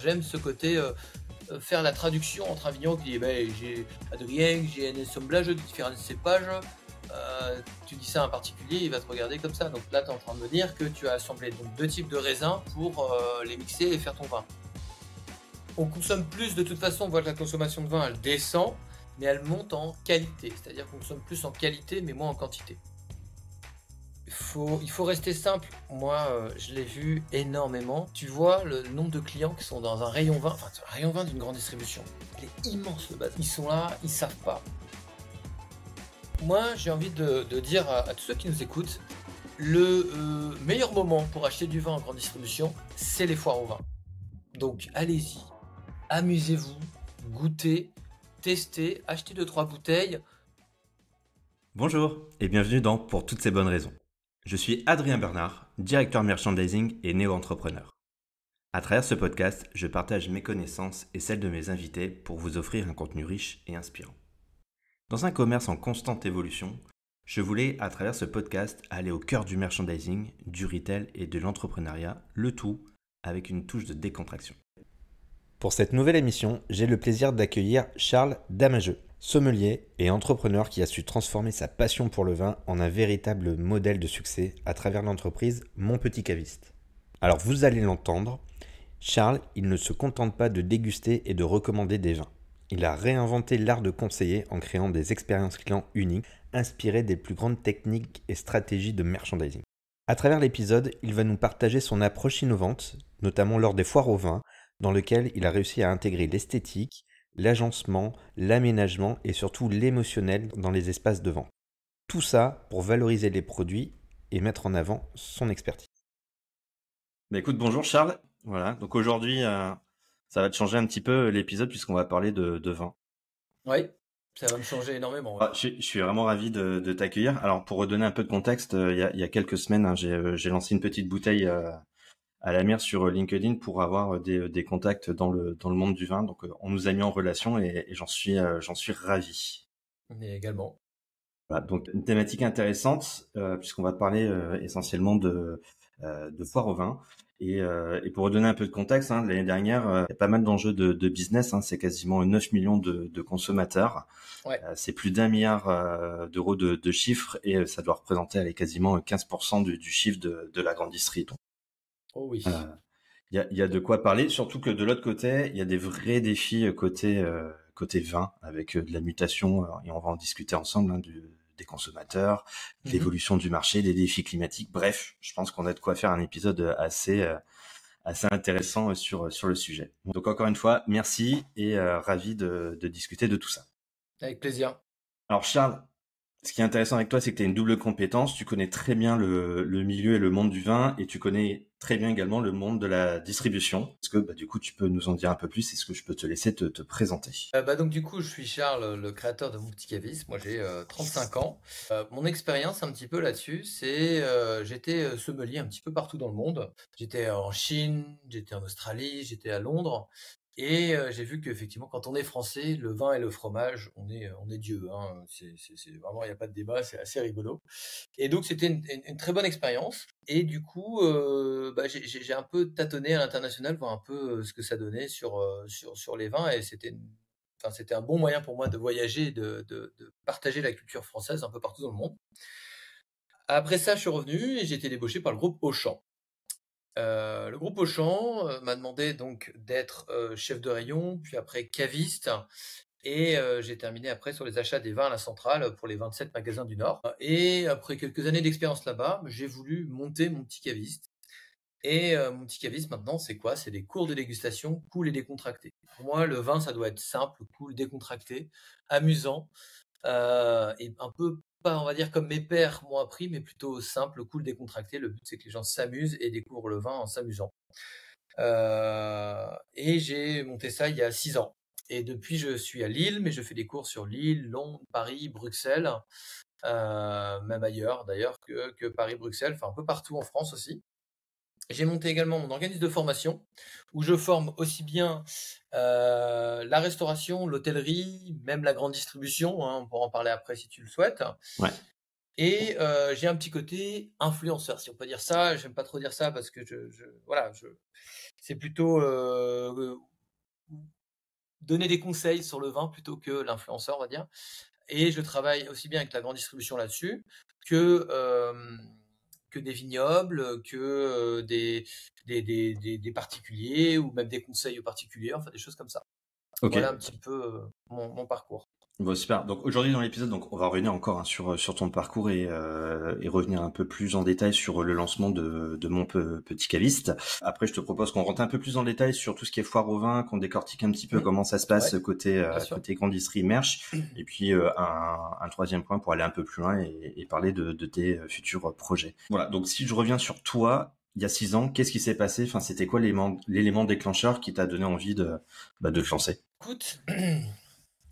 J'aime ce côté faire la traduction entre un vigneron qui dit j'ai Adrien, j'ai un assemblage de différents cépages. Tu dis ça à un particulier, il va te regarder comme ça. Donc là, tu es en train de me dire que tu as assemblé donc, 2 types de raisins pour les mixer et faire ton vin. On consomme plus de toute façon, on voit que la consommation de vin, elle descend, mais elle monte en qualité. C'est-à-dire qu'on consomme plus en qualité, mais moins en quantité. Il faut rester simple. Moi, je l'ai vu énormément. Tu vois le nombre de clients qui sont dans un rayon vin, enfin un rayon vin d'une grande distribution. Il est immense le base. Ils sont là, ils savent pas. Moi, j'ai envie de dire à tous ceux qui nous écoutent, le meilleur moment pour acheter du vin en grande distribution, c'est les foires au vin. Donc allez-y, amusez-vous, goûtez, testez, achetez 2-3 bouteilles. Bonjour et bienvenue dans Pour toutes ces bonnes raisons. Je suis Adrien Bernard, directeur merchandising et néo-entrepreneur. À travers ce podcast, je partage mes connaissances et celles de mes invités pour vous offrir un contenu riche et inspirant. Dans un commerce en constante évolution, je voulais, à travers ce podcast, aller au cœur du merchandising, du retail et de l'entrepreneuriat, le tout avec une touche de décontraction. Pour cette nouvelle émission, j'ai le plaisir d'accueillir Charles Damageux, sommelier et entrepreneur qui a su transformer sa passion pour le vin en un véritable modèle de succès à travers l'entreprise Mon Petit Caviste. Alors vous allez l'entendre, Charles, il ne se contente pas de déguster et de recommander des vins. Il a réinventé l'art de conseiller en créant des expériences clients uniques, inspirées des plus grandes techniques et stratégies de merchandising. À travers l'épisode, il va nous partager son approche innovante, notamment lors des foires au vin, dans lequel il a réussi à intégrer l'esthétique, l'agencement, l'aménagement et surtout l'émotionnel dans les espaces de vente. Tout ça pour valoriser les produits et mettre en avant son expertise. Écoute, bonjour Charles. Voilà, donc aujourd'hui, ça va te changer un petit peu l'épisode puisqu'on va parler de vin. Oui, ça va me changer énormément. Je suis vraiment ravi de t'accueillir. Alors pour redonner un peu de contexte, il y a quelques semaines, j'ai lancé une petite bouteille à la mer sur LinkedIn pour avoir des contacts dans le monde du vin. Donc on nous a mis en relation et j'en suis ravi. Mais également. Voilà, donc une thématique intéressante puisqu'on va parler essentiellement de foire au vin. Et pour redonner un peu de contexte, l'année dernière, il y a pas mal d'enjeux de business. C'est quasiment 9 millions de consommateurs. Ouais. C'est plus d'1 milliard d'euros de chiffre et ça doit représenter quasiment 15% du chiffre de la grande distrie. Donc, Oh oui. il y a de quoi parler, surtout que de l'autre côté, il y a des vrais défis côté vin avec de la mutation et on va en discuter ensemble des consommateurs, de l'évolution du marché, des défis climatiques. Bref, je pense qu'on a de quoi faire un épisode assez intéressant sur le sujet. Donc encore une fois, merci et ravi de discuter de tout ça. Avec plaisir. Alors Charles, ce qui est intéressant avec toi, c'est que tu as une double compétence. Tu connais très bien le milieu et le monde du vin et tu connais très bien également le monde de la distribution. Est-ce que du coup, tu peux nous en dire un peu plus? Est-ce que je peux te laisser te présenter? Donc du coup, je suis Charles, le créateur de Mon Petit Caviste. Moi, j'ai 35 ans. Mon expérience un petit peu là-dessus, c'est j'étais sommelier un petit peu partout dans le monde. J'étais en Chine, j'étais en Australie, j'étais à Londres. Et j'ai vu qu'effectivement, quand on est français, le vin et le fromage, on est Dieu. C'est vraiment, il n'y a pas de débat, c'est assez rigolo. Et donc, c'était une très bonne expérience. Et du coup, j'ai un peu tâtonné à l'international, voir un peu ce que ça donnait sur les vins. Et c'était un bon moyen pour moi de voyager, et de partager la culture française un peu partout dans le monde. Après ça, je suis revenu et j'ai été débauché par le groupe Auchan. Le groupe Auchan m'a demandé donc d'être chef de rayon, puis après caviste, et j'ai terminé après sur les achats des vins à la centrale pour les 27 magasins du Nord. Et après quelques années d'expérience là-bas, j'ai voulu monter mon petit caviste. Et mon petit caviste maintenant, c'est quoi? C'est des cours de dégustation cool et décontractés. Pour moi, le vin, ça doit être simple, cool, décontracté, amusant, et un peu pas, on va dire, comme mes pères m'ont appris, mais plutôt simple, cool, décontracté. Le but, c'est que les gens s'amusent et découvrent le vin en s'amusant. Et j'ai monté ça il y a 6 ans. Et depuis, je suis à Lille, mais je fais des cours sur Lille, Londres, Paris, Bruxelles, même ailleurs d'ailleurs que Paris, Bruxelles, enfin un peu partout en France aussi. J'ai monté également mon organisme de formation où je forme aussi bien la restauration, l'hôtellerie, même la grande distribution, on pourra en parler après si tu le souhaites. Ouais. Et j'ai un petit côté influenceur, si on peut dire ça. J'aime pas trop dire ça parce que voilà, c'est plutôt donner des conseils sur le vin plutôt que l'influenceur, on va dire. Et je travaille aussi bien avec la grande distribution là-dessus que, que des vignobles, que des particuliers ou même des conseils aux particuliers, enfin des choses comme ça. Ok. Voilà un petit peu mon parcours. Bon, super. Donc aujourd'hui dans l'épisode, donc on va revenir encore sur ton parcours et revenir un peu plus en détail sur le lancement de mon petit caviste. Après, je te propose qu'on rentre un peu plus en détail sur tout ce qui est foire au vin, qu'on décortique un petit peu comment ça se passe Ouais, bien sûr. côté grande distrie merch, et puis un troisième point pour aller un peu plus loin et parler de tes futurs projets. Voilà. Donc si je reviens sur toi. Il y a 6 ans, qu'est-ce qui s'est passé? Enfin, c'était quoi l'élément déclencheur qui t'a donné envie de te lancer? Écoute,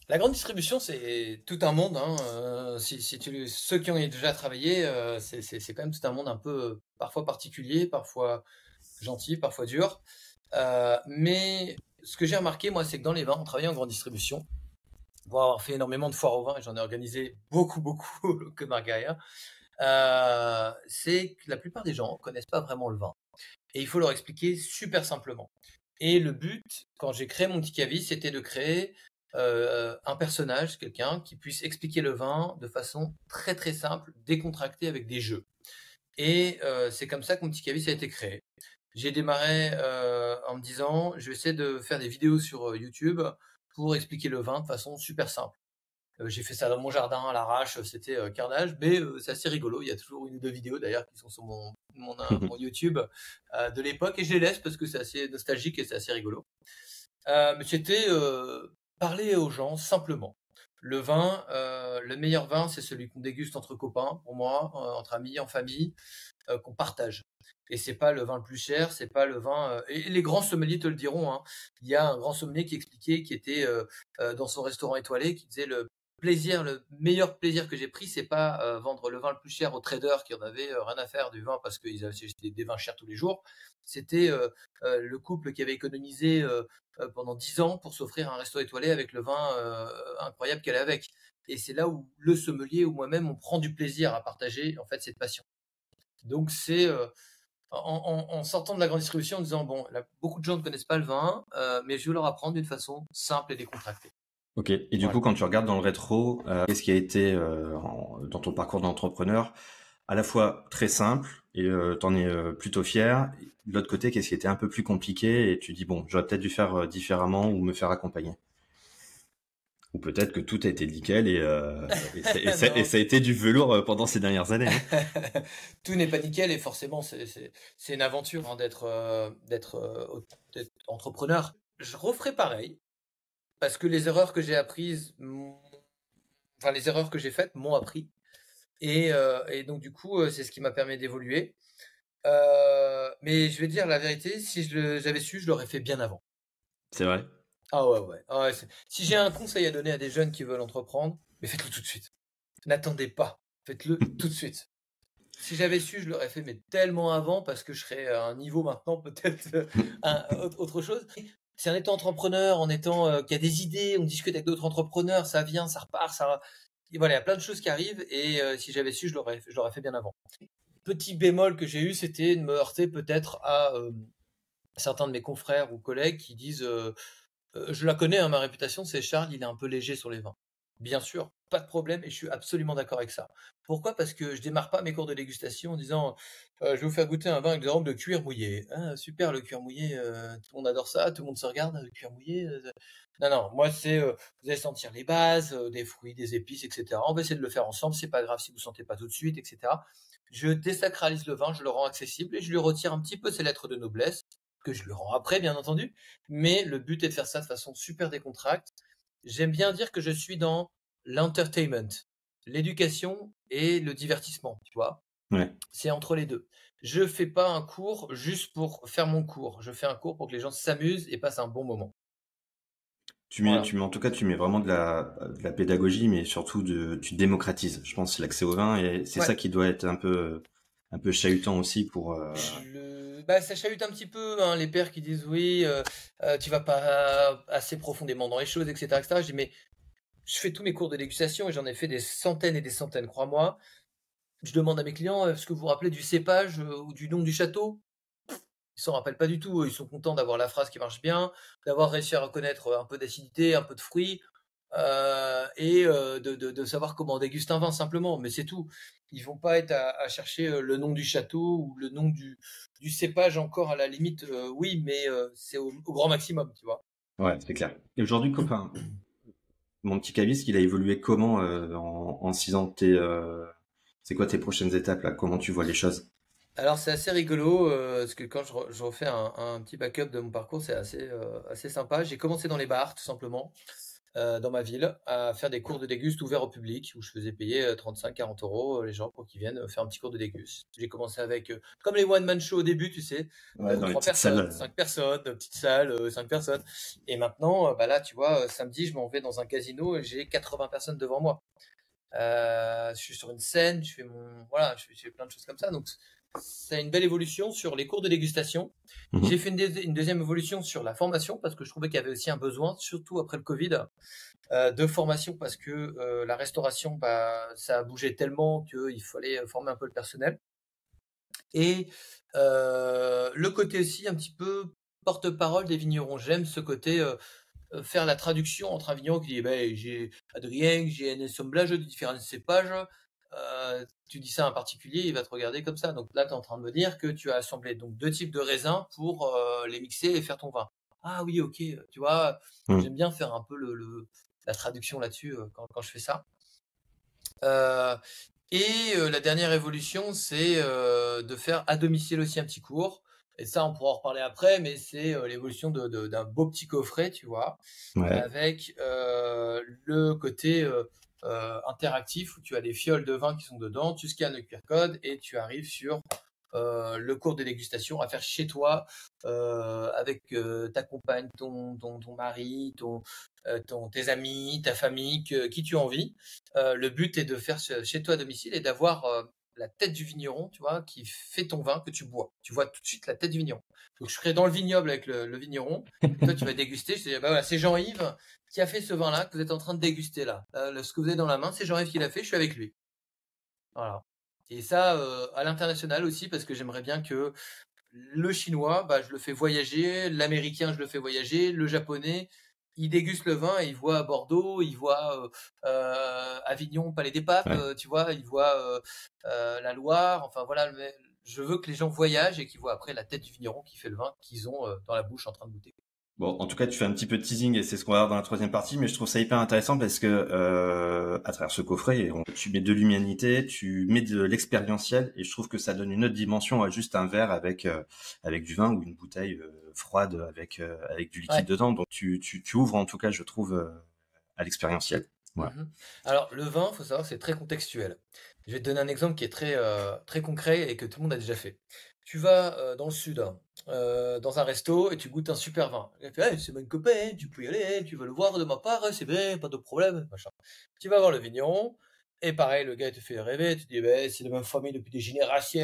la grande distribution, c'est tout un monde, hein. Ceux qui ont déjà travaillé, c'est quand même tout un monde un peu parfois particulier, parfois gentil, parfois dur. Mais ce que j'ai remarqué, moi, c'est que dans les vins, on travaille en grande distribution. Pour avoir fait énormément de foires au vin, et j'en ai organisé beaucoup, beaucoup que ma carrière, c'est que la plupart des gens connaissent pas vraiment le vin. Et il faut leur expliquer super simplement. Et le but, quand j'ai créé mon petit cavis, c'était de créer un personnage, quelqu'un qui puisse expliquer le vin de façon très très simple, décontractée avec des jeux. Et c'est comme ça que mon petit cavis a été créé. J'ai démarré en me disant, je vais essayer de faire des vidéos sur YouTube pour expliquer le vin de façon super simple. J'ai fait ça dans mon jardin à l'arrache, c'était carnage, mais c'est assez rigolo. Il y a toujours une ou deux vidéos d'ailleurs qui sont sur mon YouTube de l'époque et je les laisse parce que c'est assez nostalgique et c'est assez rigolo. Mais c'était parler aux gens simplement. Le vin, le meilleur vin, c'est celui qu'on déguste entre copains, pour moi, entre amis, en famille, qu'on partage. Et c'est pas le vin le plus cher, c'est pas le vin. Et les grands sommeliers te le diront, hein. Il y a un grand sommelier qui expliquait, qui était dans son restaurant étoilé, qui disait le meilleur plaisir que j'ai pris, c'est pas vendre le vin le plus cher aux traders qui en avaient rien à faire du vin parce qu'ils avaient des vins chers tous les jours. C'était le couple qui avait économisé pendant 10 ans pour s'offrir un resto étoilé avec le vin incroyable qu'elle avait avec. Et c'est là où le sommelier ou moi-même on prend du plaisir à partager en fait cette passion. Donc c'est en sortant de la grande distribution en disant bon, là, beaucoup de gens ne connaissent pas le vin, mais je vais leur apprendre d'une façon simple et décontractée. Ok. Et du coup, Voilà. quand tu regardes dans le rétro, qu'est-ce qui a été dans ton parcours d'entrepreneur à la fois très simple et t'en es plutôt fier. De l'autre côté, qu'est-ce qui était un peu plus compliqué et tu dis bon, j'aurais peut-être dû faire différemment ou me faire accompagner. Ou peut-être que tout a été nickel et Non, ça a été du velours pendant ces dernières années. Hein. tout n'est pas nickel et forcément c'est une aventure hein, d'être entrepreneur. Je referai pareil parce que les erreurs que j'ai apprises, enfin les erreurs que j'ai faites m'ont appris et donc du coup c'est ce qui m'a permis d'évoluer. Mais je vais dire la vérité, si j'avais su, je l'aurais fait bien avant. C'est vrai. Ah ouais, ouais. Ah ouais, si j'ai un conseil à donner à des jeunes qui veulent entreprendre, mais faites-le tout de suite. N'attendez pas, faites-le tout de suite. Si j'avais su, je l'aurais fait, mais tellement avant, parce que je serais à un niveau maintenant, peut-être autre chose. C'est en étant entrepreneur, en étant qu'il y a des idées, on discute avec d'autres entrepreneurs, ça vient, ça repart, ça. Et voilà, il y a plein de choses qui arrivent, et si j'avais su, je l'aurais fait bien avant. Petit bémol que j'ai eu, c'était de me heurter peut-être à certains de mes confrères ou collègues qui disent je la connais, hein, ma réputation, c'est Charles, il est un peu léger sur les vins. Bien sûr, pas de problème, et je suis absolument d'accord avec ça. Pourquoi? Parce que je démarre pas mes cours de dégustation en disant je vais vous faire goûter un vin avec des arômes de cuir mouillé. Ah, super, le cuir mouillé, tout le monde adore ça, tout le monde se regarde, le cuir mouillé. Non, non, moi c'est vous allez sentir les bases, des fruits, des épices, etc. On va essayer de le faire ensemble, c'est pas grave si vous sentez pas tout de suite, etc. Je désacralise le vin, je le rends accessible et je lui retire un petit peu ses lettres de noblesse, que je lui rends après, bien entendu. Mais le but est de faire ça de façon super décontracte. J'aime bien dire que je suis dans l'entertainment, l'éducation et le divertissement, tu vois. Ouais. C'est entre les deux. Je fais pas un cours juste pour faire mon cours. Je fais un cours pour que les gens s'amusent et passent un bon moment. Voilà. En tout cas, tu mets vraiment de la pédagogie, mais surtout tu démocratises. Je pense l'accès au vin et c'est Ouais. ça qui doit être un peu chahutant aussi pour. Bah, ça chahute un petit peu, hein, les pères qui disent oui, tu vas pas assez profondément dans les choses, etc., etc. Je dis mais je fais tous mes cours de dégustation et j'en ai fait des centaines et des centaines, crois-moi. Je demande à mes clients: «Est-ce que vous vous rappelez du cépage, ou du nom du château?» Ils s'en rappellent pas du tout. Ils sont contents d'avoir la phrase qui marche bien, d'avoir réussi à reconnaître, un peu d'acidité, un peu de fruits, et de savoir comment on déguste un vin simplement, mais c'est tout. Ils vont pas être à chercher, le nom du château ou le nom du cépage encore à la limite, oui, mais c'est au grand maximum, tu vois? Ouais, c'est clair. Et aujourd'hui, enfin, mon petit caviste, il a évolué comment en 6 ans? C'est quoi tes prochaines étapes là? Comment tu vois les choses? Alors c'est assez rigolo, parce que quand je refais un petit backup de mon parcours, c'est assez sympa. J'ai commencé dans les bars tout simplement, dans ma ville, à faire des cours de déguste ouverts au public où je faisais payer, 35-40 € les gens pour qu'ils viennent, faire un petit cours de déguste. J'ai commencé avec, comme les one man show au début, tu sais, Ouais, dans les 3 petites personnes, salles. 5 personnes, petite salle, 5 personnes et maintenant, bah, là, tu vois, samedi, je m'en vais dans un casino et j'ai 80 personnes devant moi. Je suis sur une scène, voilà, je fais plein de choses comme ça, donc c'est une belle évolution sur les cours de dégustation. J'ai Mhm. fait une deuxième évolution sur la formation parce que je trouvais qu'il y avait aussi un besoin, surtout après le Covid, de formation parce que la restauration, bah, ça a bougé tellement qu'il fallait former un peu le personnel. Et le côté aussi un petit peu porte-parole des vignerons. J'aime ce côté faire la traduction entre un vigneron qui dit ben, j'ai Adrien, j'ai un assemblage de différents cépages. Tu dis ça à un particulier, il va te regarder comme ça. Donc là, tu es en train de me dire que tu as assemblé donc deux types de raisins pour les mixer et faire ton vin. Ah oui, ok. Tu vois, Mhm. j'aime bien faire un peu la traduction là-dessus quand je fais ça. Euh, et la dernière évolution, c'est de faire à domicile aussi un petit cours. Et ça, on pourra en reparler après, mais c'est l'évolution d'un beau petit coffret, tu vois, Ouais. avec le côté interactif où tu as des fioles de vin qui sont dedans, tu scannes le QR code et tu arrives sur le cours de dégustation à faire chez toi avec ta compagne, ton mari, tes amis, ta famille, qui tu as envie. Le but est de faire chez toi à domicile et d'avoir la tête du vigneron, tu vois, qui fait ton vin que tu bois. Tu vois tout de suite la tête du vigneron. Donc je serai dans le vignoble avec le vigneron et toi tu vas déguster. Je te dis, bah voilà, c'est Jean-Yves qui a fait ce vin-là que vous êtes en train de déguster là. Ce que vous avez dans la main, c'est Jean-Yves qui l'a fait, je suis avec lui. Voilà. Et ça, à l'international aussi, parce que j'aimerais bien que le chinois, bah, je le fais voyager, l'américain, je le fais voyager, le japonais, il déguste le vin et il voit Bordeaux, il voit Avignon, Palais des Papes, Ouais. tu vois, il voit la Loire, enfin voilà, je veux que les gens voyagent et qu'ils voient après la tête du vigneron qui fait le vin qu'ils ont dans la bouche en train de goûter. Bon, en tout cas, tu fais un petit peu de teasing et c'est ce qu'on va voir dans la troisième partie, mais je trouve ça hyper intéressant parce que à travers ce coffret, tu mets de l'humanité, tu mets de l'expérientiel et je trouve que ça donne une autre dimension à juste un verre avec du vin ou une bouteille froide avec du liquide Ouais. dedans. Donc tu ouvres en tout cas, je trouve, à l'expérientiel. Voilà. Mhm. Alors, le vin, faut savoir que c'est très contextuel. Je vais te donner un exemple qui est très concret et que tout le monde a déjà fait. Tu vas dans le sud, hein, dans un resto et tu goûtes un super vin. Il fait, hey, c'est mon copain, hein, tu peux y aller, hein, tu veux le voir de ma part, hein, c'est vrai, pas de problème, machin. Tu vas voir le vigneron et pareil, le gars il te fait rêver, tu te dis, ben, c'est de ma famille depuis des générations,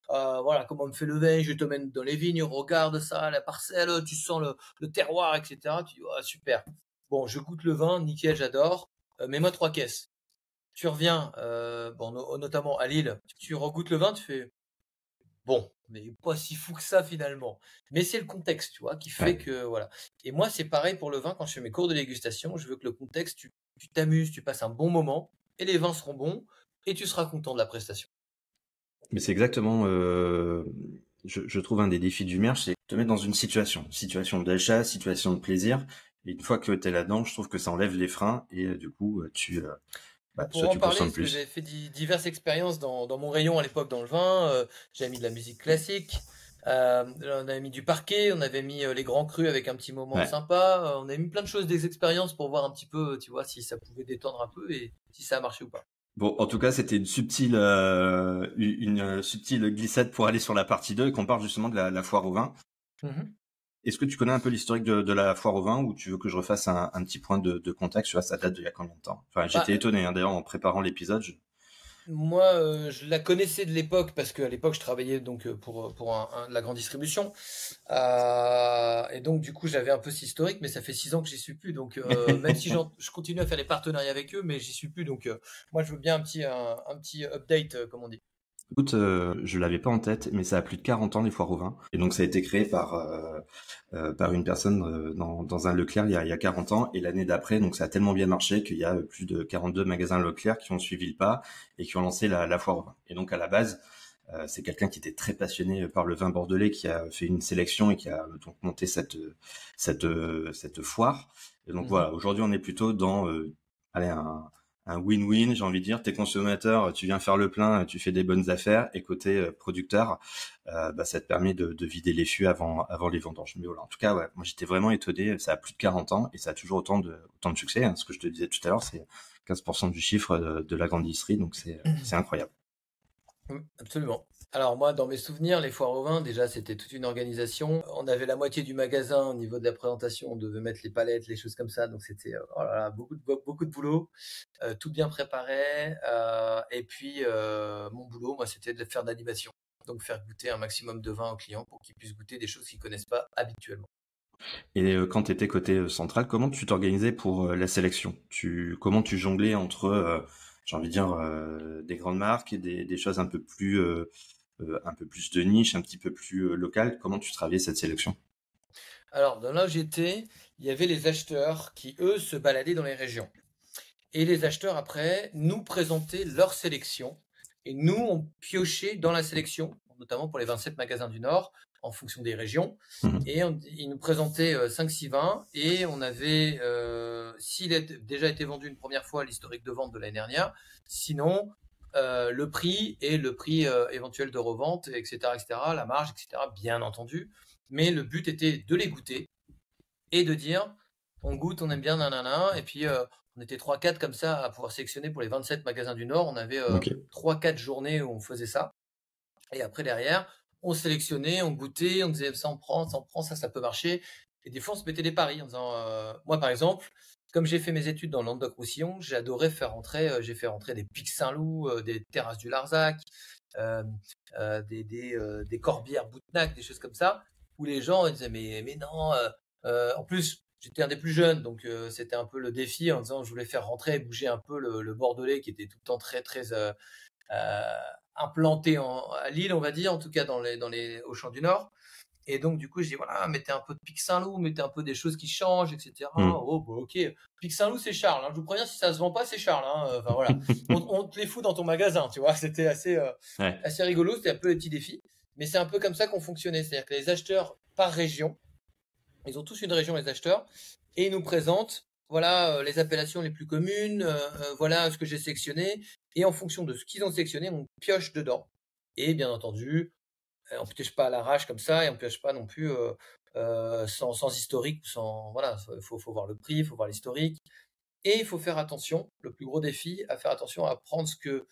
voilà comment on me fait le vin, je te mène dans les vignes, regarde ça, la parcelle, tu sens le terroir, etc. Tu dis, ah, super. Bon, je goûte le vin, nickel, j'adore. Mets-moi 3 caisses. Tu reviens, bon, notamment à Lille, tu regoutes le vin, tu fais bon, mais pas si fou que ça finalement. Mais c'est le contexte, tu vois, qui fait Ouais. que voilà. Et moi, c'est pareil pour le vin quand je fais mes cours de dégustation. Je veux que le contexte, tu t'amuses, tu passes un bon moment, et les vins seront bons, et tu seras content de la prestation. Mais c'est exactement, je trouve un des défis du merge, c'est te mettre dans une situation d'achat, situation de plaisir. Et une fois que tu es là-dedans, je trouve que ça enlève les freins et du coup, Bah, pour soit en tu parler, consommes parce que plus. j'avais fait diverses expériences dans mon rayon à l'époque dans le vin, j'avais mis de la musique classique, on avait mis du parquet, on avait mis les grands crus avec un petit moment Ouais. sympa, on avait mis plein de choses, des expériences pour voir un petit peu, tu vois, si ça pouvait détendre un peu et si ça a marché ou pas. Bon, en tout cas, c'était une subtile glissade pour aller sur la partie 2 et qu'on parle justement de la foire au vin. Mhm. Est-ce que tu connais un peu l'historique de la foire au vin ou tu veux que je refasse un petit point de contexte? Tu vois, ça date d'il y a combien de temps? Enfin, Bah, j'étais étonné, hein, d'ailleurs, en préparant l'épisode. Moi, je la connaissais de l'époque parce qu'à l'époque, je travaillais donc pour la grande distribution. Et donc, du coup, j'avais un peu cet historique, mais ça fait 6 ans que j'y suis plus. Donc, même si je continue à faire des partenariats avec eux, mais j'y suis plus. Donc, moi, je veux bien un petit update, comme on dit. Écoute, je l'avais pas en tête, mais ça a plus de 40 ans, les foires au vin. Et donc, ça a été créé par une personne dans un Leclerc il y a 40 ans. Et l'année d'après, donc ça a tellement bien marché qu'il y a plus de 42 magasins Leclerc qui ont suivi le pas et qui ont lancé la foire au vin. Et donc, à la base, c'est quelqu'un qui était très passionné par le vin bordelais, qui a fait une sélection et qui a donc monté cette foire. Et donc Mhm. voilà, aujourd'hui on est plutôt dans allez, un win-win, j'ai envie de dire. T'es consommateur, tu viens faire le plein, tu fais des bonnes affaires. Et côté producteur, bah, ça te permet de vider les fûts avant les vendanges. Mais voilà, en tout cas, ouais, moi j'étais vraiment étonné. Ça a plus de 40 ans et ça a toujours autant de succès. Hein. Ce que je te disais tout à l'heure, c'est 15% du chiffre de la grande distillerie, donc c'est incroyable. Absolument. Alors moi, dans mes souvenirs, les foires au vin, déjà, c'était toute une organisation. On avait la moitié du magasin au niveau de la présentation. On devait mettre les palettes, les choses comme ça. Donc c'était oh là là, beaucoup de boulot, tout bien préparé. Et puis mon boulot, moi, c'était de faire de l'animation. Donc faire goûter un maximum de vin aux clients pour qu'ils puissent goûter des choses qu'ils connaissent pas habituellement. Et quand tu étais côté central, comment tu t'organisais pour la sélection? Comment tu jonglais entre, j'ai envie de dire, des grandes marques et des choses un peu plus de niche, un petit peu plus locales? Comment tu travaillais cette sélection? Alors, dans là où j'étais, il y avait les acheteurs qui, eux, se baladaient dans les régions. Et les acheteurs, après, nous présentaient leur sélection. Et nous, on piochait dans la sélection, notamment pour les 27 magasins du Nord, en fonction des régions. Mhm. Et ils nous présentaient 5-6 vins. Et on avait, s'il a déjà été vendu une première fois, l'historique de vente de l'année dernière. Sinon, le prix et le prix éventuel de revente, etc., etc., la marge, etc., bien entendu. Mais le but était de les goûter et de dire on goûte, on aime bien, nanana. Et puis on était 3-4 comme ça à pouvoir sélectionner pour les 27 magasins du Nord. On avait Ok. 3-4 journées où on faisait ça. Et après, derrière, on sélectionnait, on goûtait, on disait ça en prend, ça peut marcher. Et des fois, on se mettait des paris en disant moi, par exemple, comme j'ai fait mes études dans le Languedoc-Roussillon, j'adorais faire rentrer, j'ai fait rentrer des Pics Saint-Loup, des Terrasses du Larzac, euh, des Corbières Boutnac, des choses comme ça, où les gens ils disaient mais non, en plus j'étais un des plus jeunes, donc c'était un peu le défi en disant je voulais faire rentrer et bouger un peu le Bordelais qui était tout le temps très très euh, implanté à Lille, on va dire, en tout cas au Champ du Nord. Et donc, du coup, je dis, voilà, mettez un peu de Pic Saint-Loup, mettez un peu des choses qui changent, etc. Mhm. Oh, bah, ok. Pic Saint-Loup, c'est Charles. Hein. Je vous préviens, si ça se vend pas, c'est Charles. Hein. Enfin, voilà. On te les fout dans ton magasin, tu vois. C'était Ouais. assez rigolo. C'était un peu les petits défis. Mais c'est un peu comme ça qu'on fonctionnait. C'est-à-dire que les acheteurs, par région, ils ont tous une région, les acheteurs, et ils nous présentent, voilà, les appellations les plus communes, voilà ce que j'ai sélectionné. Et en fonction de ce qu'ils ont sélectionné, on pioche dedans. Et bien entendu, on pioche pas à l'arrache comme ça et on pioche pas non plus sans historique ou sans voilà, faut voir le prix, il faut voir l'historique et il faut faire attention. Le plus gros défi, à faire attention à prendre ce que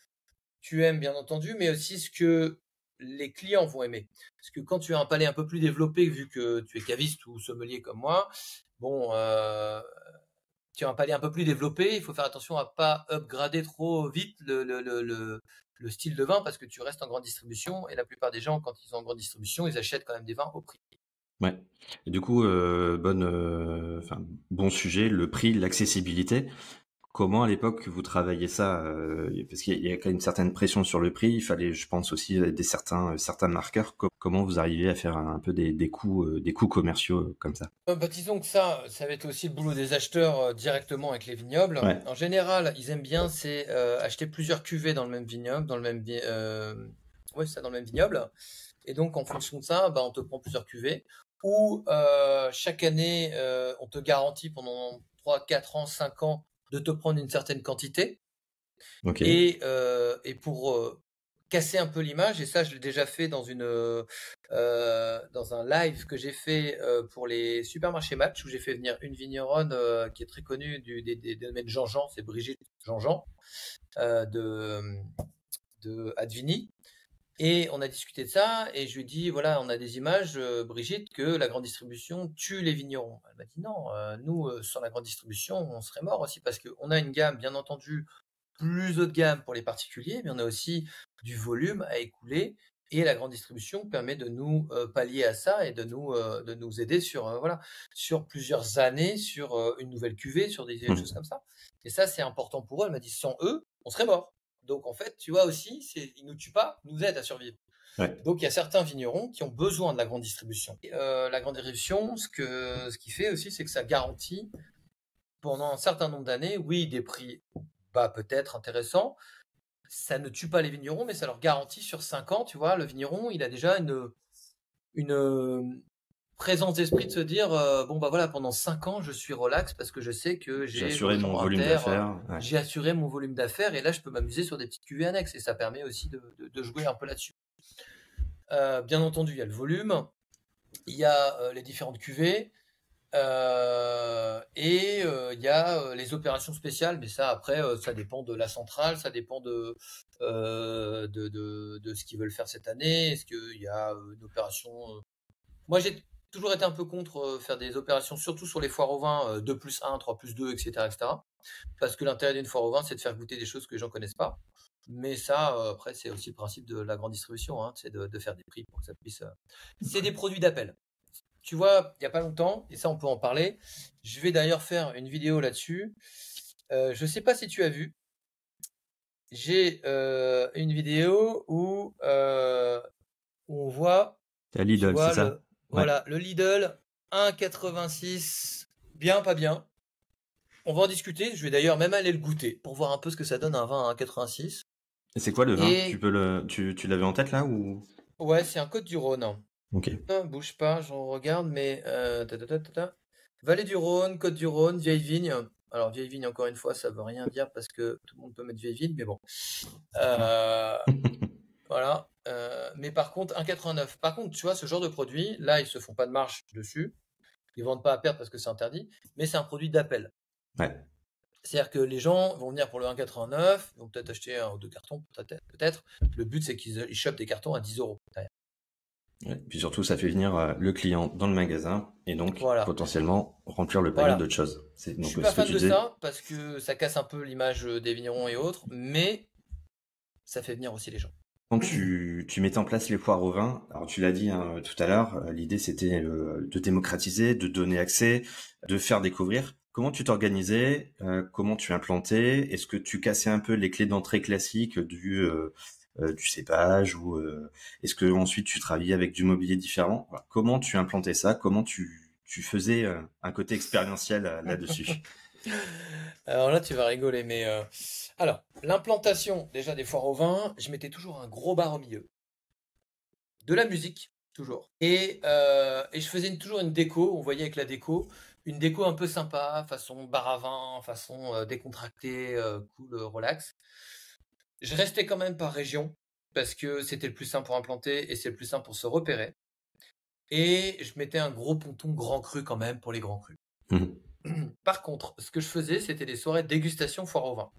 tu aimes bien entendu, mais aussi ce que les clients vont aimer. Parce que quand tu as un palais un peu plus développé, vu que tu es caviste ou sommelier comme moi, bon, tu as un palais un peu plus développé, il faut faire attention à pas upgrader trop vite le style de vin parce que tu restes en grande distribution et la plupart des gens, quand ils sont en grande distribution, ils achètent quand même des vins au prix. Ouais. Et du coup, bon sujet, le prix, l'accessibilité. Comment à l'époque vous travailliez ça? Parce qu'il y a quand même une certaine pression sur le prix. Il fallait, je pense aussi, certains marqueurs. Comment vous arrivez à faire un peu des coûts commerciaux comme ça? Bah, disons que ça va être aussi le boulot des acheteurs directement avec les vignobles. Ouais. En général, ils aiment bien c'est acheter plusieurs cuvées dans le même vignoble, ouais, ça, dans le même vignoble. Et donc, en fonction de ça, bah, on te prend plusieurs cuvées. Ou chaque année, on te garantit pendant 3, 4 ans, 5 ans de te prendre une certaine quantité. Ok. Et pour casser un peu l'image, et ça, je l'ai déjà fait dans un live que j'ai fait pour les supermarchés Match, où j'ai fait venir une vigneronne qui est très connue des domaines Jean-Jean, c'est Brigitte Jean-Jean, euh, de, de Advini. Et on a discuté de ça, et je lui ai dit, voilà, on a des images, Brigitte, que la grande distribution tue les vignerons. Elle m'a dit, non, nous, sans la grande distribution, on serait mort aussi, parce qu'on a une gamme, bien entendu, plus haut de gamme pour les particuliers, mais on a aussi du volume à écouler et la grande distribution permet de nous pallier à ça et de nous aider sur plusieurs années, sur une nouvelle cuvée, sur des choses comme ça. Et ça, c'est important pour eux. Elle m'a dit, sans eux, on serait mort. Donc, en fait, tu vois aussi, ils nous tuent pas, ils nous aident à survivre. Ouais. Donc, il y a certains vignerons qui ont besoin de la grande distribution. Et, la grande distribution, ce qui fait aussi, c'est que ça garantit pendant un certain nombre d'années, oui, des prix bas peut-être intéressants. Ça ne tue pas les vignerons, mais ça leur garantit sur 5 ans, tu vois, le vigneron, il a déjà une présence d'esprit de se dire, bon, bah voilà, pendant 5 ans, je suis relax parce que je sais que J'ai j'ai assuré mon volume d'affaires. Ouais. j'ai assuré mon volume d'affaires et là, je peux m'amuser sur des petites cuvées annexes et ça permet aussi de jouer un peu là-dessus. Bien entendu, il y a le volume, il y a les différentes cuvées. Et il y a les opérations spéciales, mais ça après ça dépend de la centrale, ça dépend de ce qu'ils veulent faire cette année. Est-ce qu'il y a une opération Moi j'ai toujours été un peu contre faire des opérations, surtout sur les foires au vin 2+1, 3+2, etc., etc. Parce que l'intérêt d'une foire au vin, c'est de faire goûter des choses que les gens connaissent pas. Mais ça, après, c'est aussi le principe de la grande distribution, hein, c'est de faire des prix pour que ça puisse. C'est des produits d'appel. Tu vois, il n'y a pas longtemps, et ça on peut en parler, je vais d'ailleurs faire une vidéo là-dessus. Je ne sais pas si tu as vu, j'ai une vidéo où on voit, C'est Lidl, c'est ça? Voilà, le Lidl 1,86, bien, pas bien. On va en discuter, je vais d'ailleurs même aller le goûter pour voir un peu ce que ça donne un vin à 1,86. Et c'est quoi le vin? Et Tu l'avais en tête là ou? ouais, c'est un Côtes-du-Rhône. Ok. Bouge pas, j'en regarde, mais Vallée du Rhône, Côte du Rhône, vieille vigne. Alors vieille vigne, encore une fois, ça veut rien dire parce que tout le monde peut mettre vieille vigne, mais bon. Voilà. Mais par contre, 1,89. Par contre, tu vois, ce genre de produit, là, ils se font pas de marge dessus. Ils vendent pas à perte parce que c'est interdit, mais c'est un produit d'appel. Ouais. C'est-à-dire que les gens vont venir pour le 1,89, ils vont peut-être acheter un ou deux cartons, peut-être. Le but, c'est qu'ils chopent des cartons à 10 euros. Ouais. Puis surtout, ça fait venir le client dans le magasin et donc Voilà. potentiellement remplir le panier d'autres choses. Je suis pas fan de ça parce que ça casse un peu l'image des vignerons et autres, mais ça fait venir aussi les gens. Quand tu mettais en place les foires au vin, alors tu l'as dit tout à l'heure, l'idée c'était de démocratiser, de donner accès, de faire découvrir. Comment tu t'organisais, comment tu implantais? Est-ce que tu cassais un peu les clés d'entrée classiques du cépage ou est-ce que ensuite tu travaillais avec du mobilier différent? Voilà. Comment tu implantais ça? Comment tu faisais un côté expérientiel là-dessus? Alors là, tu vas rigoler, mais alors l'implantation déjà des foires au vin, je mettais toujours un gros bar au milieu, de la musique toujours, et je faisais toujours une déco. On voyait avec la déco, une déco un peu sympa, façon bar à vin, façon décontractée, cool, relax. Je restais quand même par région parce que c'était le plus simple pour implanter et c'est le plus simple pour se repérer. Et je mettais un gros ponton grand cru quand même pour les grands crus. Par contre, ce que je faisais, c'était des soirées de dégustation foire au vin.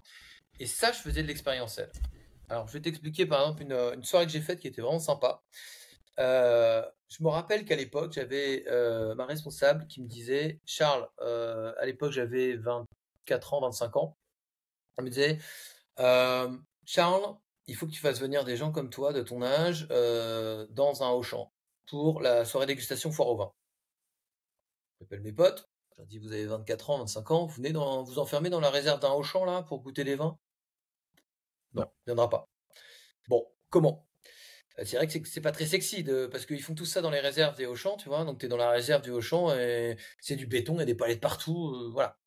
Et ça, je faisais de l'expérientiel. Alors, je vais t'expliquer par exemple une soirée que j'ai faite qui était vraiment sympa. Je me rappelle qu'à l'époque, j'avais ma responsable qui me disait, Charles, à l'époque j'avais 24 ans, 25 ans, elle me disait, Charles, il faut que tu fasses venir des gens comme toi, de ton âge, dans un Auchan, pour la soirée dégustation foire au vin. J'appelle mes potes, je leur dis, vous avez 24 ans, 25 ans, vous venez vous enfermer dans la réserve d'un Auchan là, pour goûter des vins? Non, il viendra pas. Bon, comment? C'est vrai que c'est pas très sexy parce qu'ils font tout ça dans les réserves des Auchan, tu vois. Donc tu es dans la réserve du Auchan et c'est du béton et des palettes partout, voilà.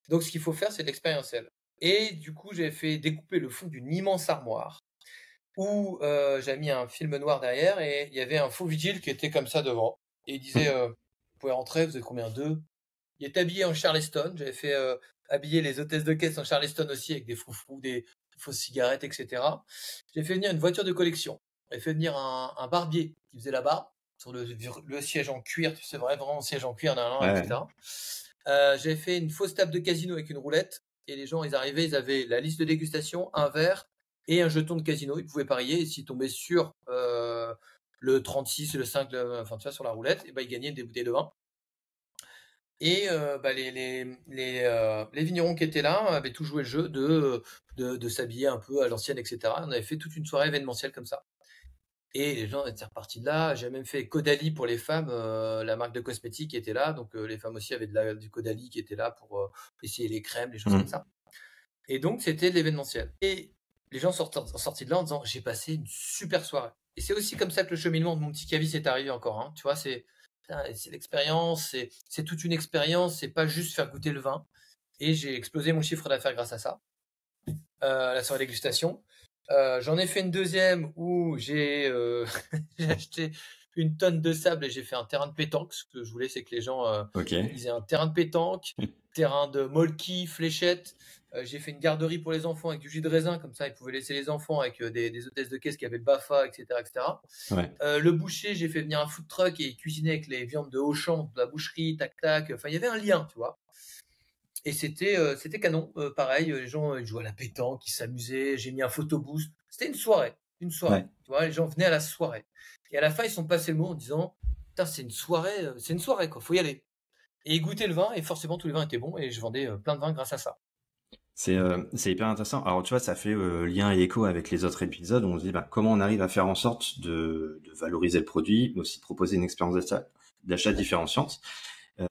Donc ce qu'il faut faire, c'est de l'expérientiel. Et du coup, j'ai fait découper le fond d'une immense armoire où j'ai mis un film noir derrière et il y avait un faux vigile qui était comme ça devant. Et il disait, vous pouvez rentrer, vous êtes combien? Deux? Il est habillé en Charleston. J'avais fait habiller les hôtesses de caisse en Charleston aussi avec des froufrous, des fausses cigarettes, etc. J'ai fait venir une voiture de collection. J'ai fait venir un barbier qui faisait la barbe sur le siège en cuir, tu sais, vraiment siège en cuir, etc. J'ai fait une fausse table de casino avec une roulette et les gens, ils arrivaient, ils avaient la liste de dégustation, un verre et un jeton de casino. Ils pouvaient parier et s'ils tombaient sur le 36, le 5, enfin tu vois, sur la roulette, et ben ils gagnaient des bouteilles de vin. Et les vignerons qui étaient là avaient tout joué le jeu de s'habiller un peu à l'ancienne, etc. On avait fait toute une soirée événementielle comme ça. Et les gens étaient repartis de là. J'ai même fait Caudalie pour les femmes, la marque de cosmétiques était là. Donc les femmes aussi avaient du Caudalie qui était là pour essayer les crèmes, les choses comme ça. Et donc c'était de l'événementiel. Et les gens sont sortis de là en disant j'ai passé une super soirée. Et c'est aussi comme ça que le cheminement de mon petit caviste est arrivé encore. Hein. Tu vois, c'est l'expérience, c'est toute une expérience, c'est pas juste faire goûter le vin. Et j'ai explosé mon chiffre d'affaires grâce à ça, la soirée dégustation. J'en ai fait une deuxième où j'ai j'ai acheté une tonne de sable et j'ai fait un terrain de pétanque. Ce que je voulais, c'est que les gens ils aient un terrain de pétanque, terrain de molki, fléchettes. J'ai fait une garderie pour les enfants avec du jus de raisin, comme ça ils pouvaient laisser les enfants avec des hôtesses de caisse qui avaient le BAFA, etc. etc. Ouais. Le boucher, j'ai fait venir un food truck et il cuisinait avec les viandes de Auchan, de la boucherie, tac tac. Enfin, il y avait un lien, tu vois. Et c'était canon. Pareil, les gens ils jouaient à la pétanque, ils s'amusaient. J'ai mis un photoboost. C'était une soirée. Ouais. Tu vois, les gens venaient à la soirée. Et à la fin, ils sont passés le mot en disant putain, c'est une soirée, quoi. Faut y aller. Et ils goûtaient le vin, et forcément, tous les vins étaient bons, et je vendais plein de vins grâce à ça. C'est hyper intéressant. Alors, tu vois, ça fait lien et écho avec les autres épisodes où on se dit comment on arrive à faire en sorte de valoriser le produit, mais aussi de proposer une expérience d'achat différenciante.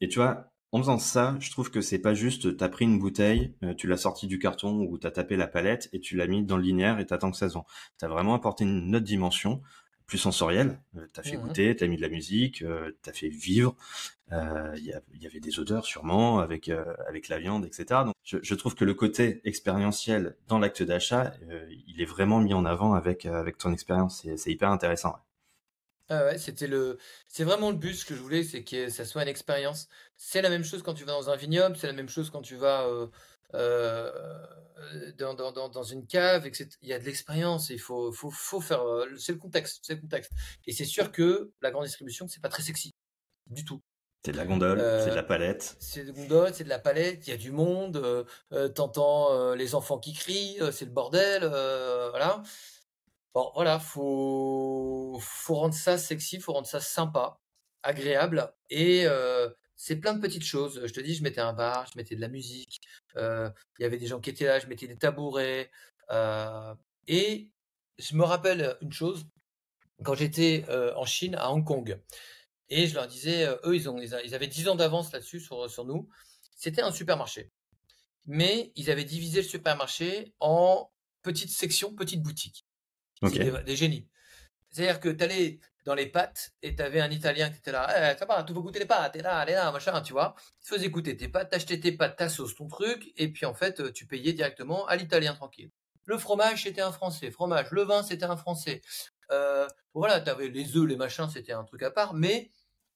Et tu vois, en faisant ça, je trouve que c'est pas juste t'as pris une bouteille, tu l'as sortie du carton ou t'as tapé la palette et tu l'as mis dans le linéaire et t'attends que ça se vende. T'as vraiment apporté une autre dimension, plus sensorielle. T'as fait goûter, t'as mis de la musique, t'as fait vivre. Il y avait des odeurs sûrement avec la viande, etc. Donc je trouve que le côté expérientiel dans l'acte d'achat, il est vraiment mis en avant avec ton expérience. C'est hyper intéressant. Ah ouais, c'est vraiment le but. Ce que je voulais, c'est que ça soit une expérience. C'est la même chose quand tu vas dans un vignoble, c'est la même chose quand tu vas dans une cave, etc. Il y a de l'expérience, et faut faire. C'est le contexte, c'est le contexte. Et c'est sûr que la grande distribution, c'est pas très sexy du tout. C'est de la gondole, c'est de la palette. C'est de gondole, c'est de la palette, il y a du monde, t'entends les enfants qui crient, c'est le bordel, voilà. Bon, voilà, faut rendre ça sexy, faut rendre ça sympa, agréable, et c'est plein de petites choses. Je te dis, je mettais un bar, je mettais de la musique, il y avait des gens qui étaient là, je mettais des tabourets, et je me rappelle une chose, quand j'étais en Chine, à Hong Kong, et je leur disais, eux, ils avaient 10 ans d'avance là-dessus sur nous. C'était un supermarché, mais ils avaient divisé le supermarché en petites sections, petites boutiques. Ok. C'est des génies. C'est-à-dire que tu allais dans les pâtes et tu avais un Italien qui était là, ça va, tu veux goûter les pâtes, et là, machin, tu vois. Il te faisait goûter tes pâtes, t'achetais tes pâtes, ta sauce, ton truc, et puis en fait, tu payais directement à l'Italien tranquille. Le fromage, c'était un Français. Fromage, le vin, c'était un Français. Voilà, t'avais les œufs, les machins, c'était un truc à part, mais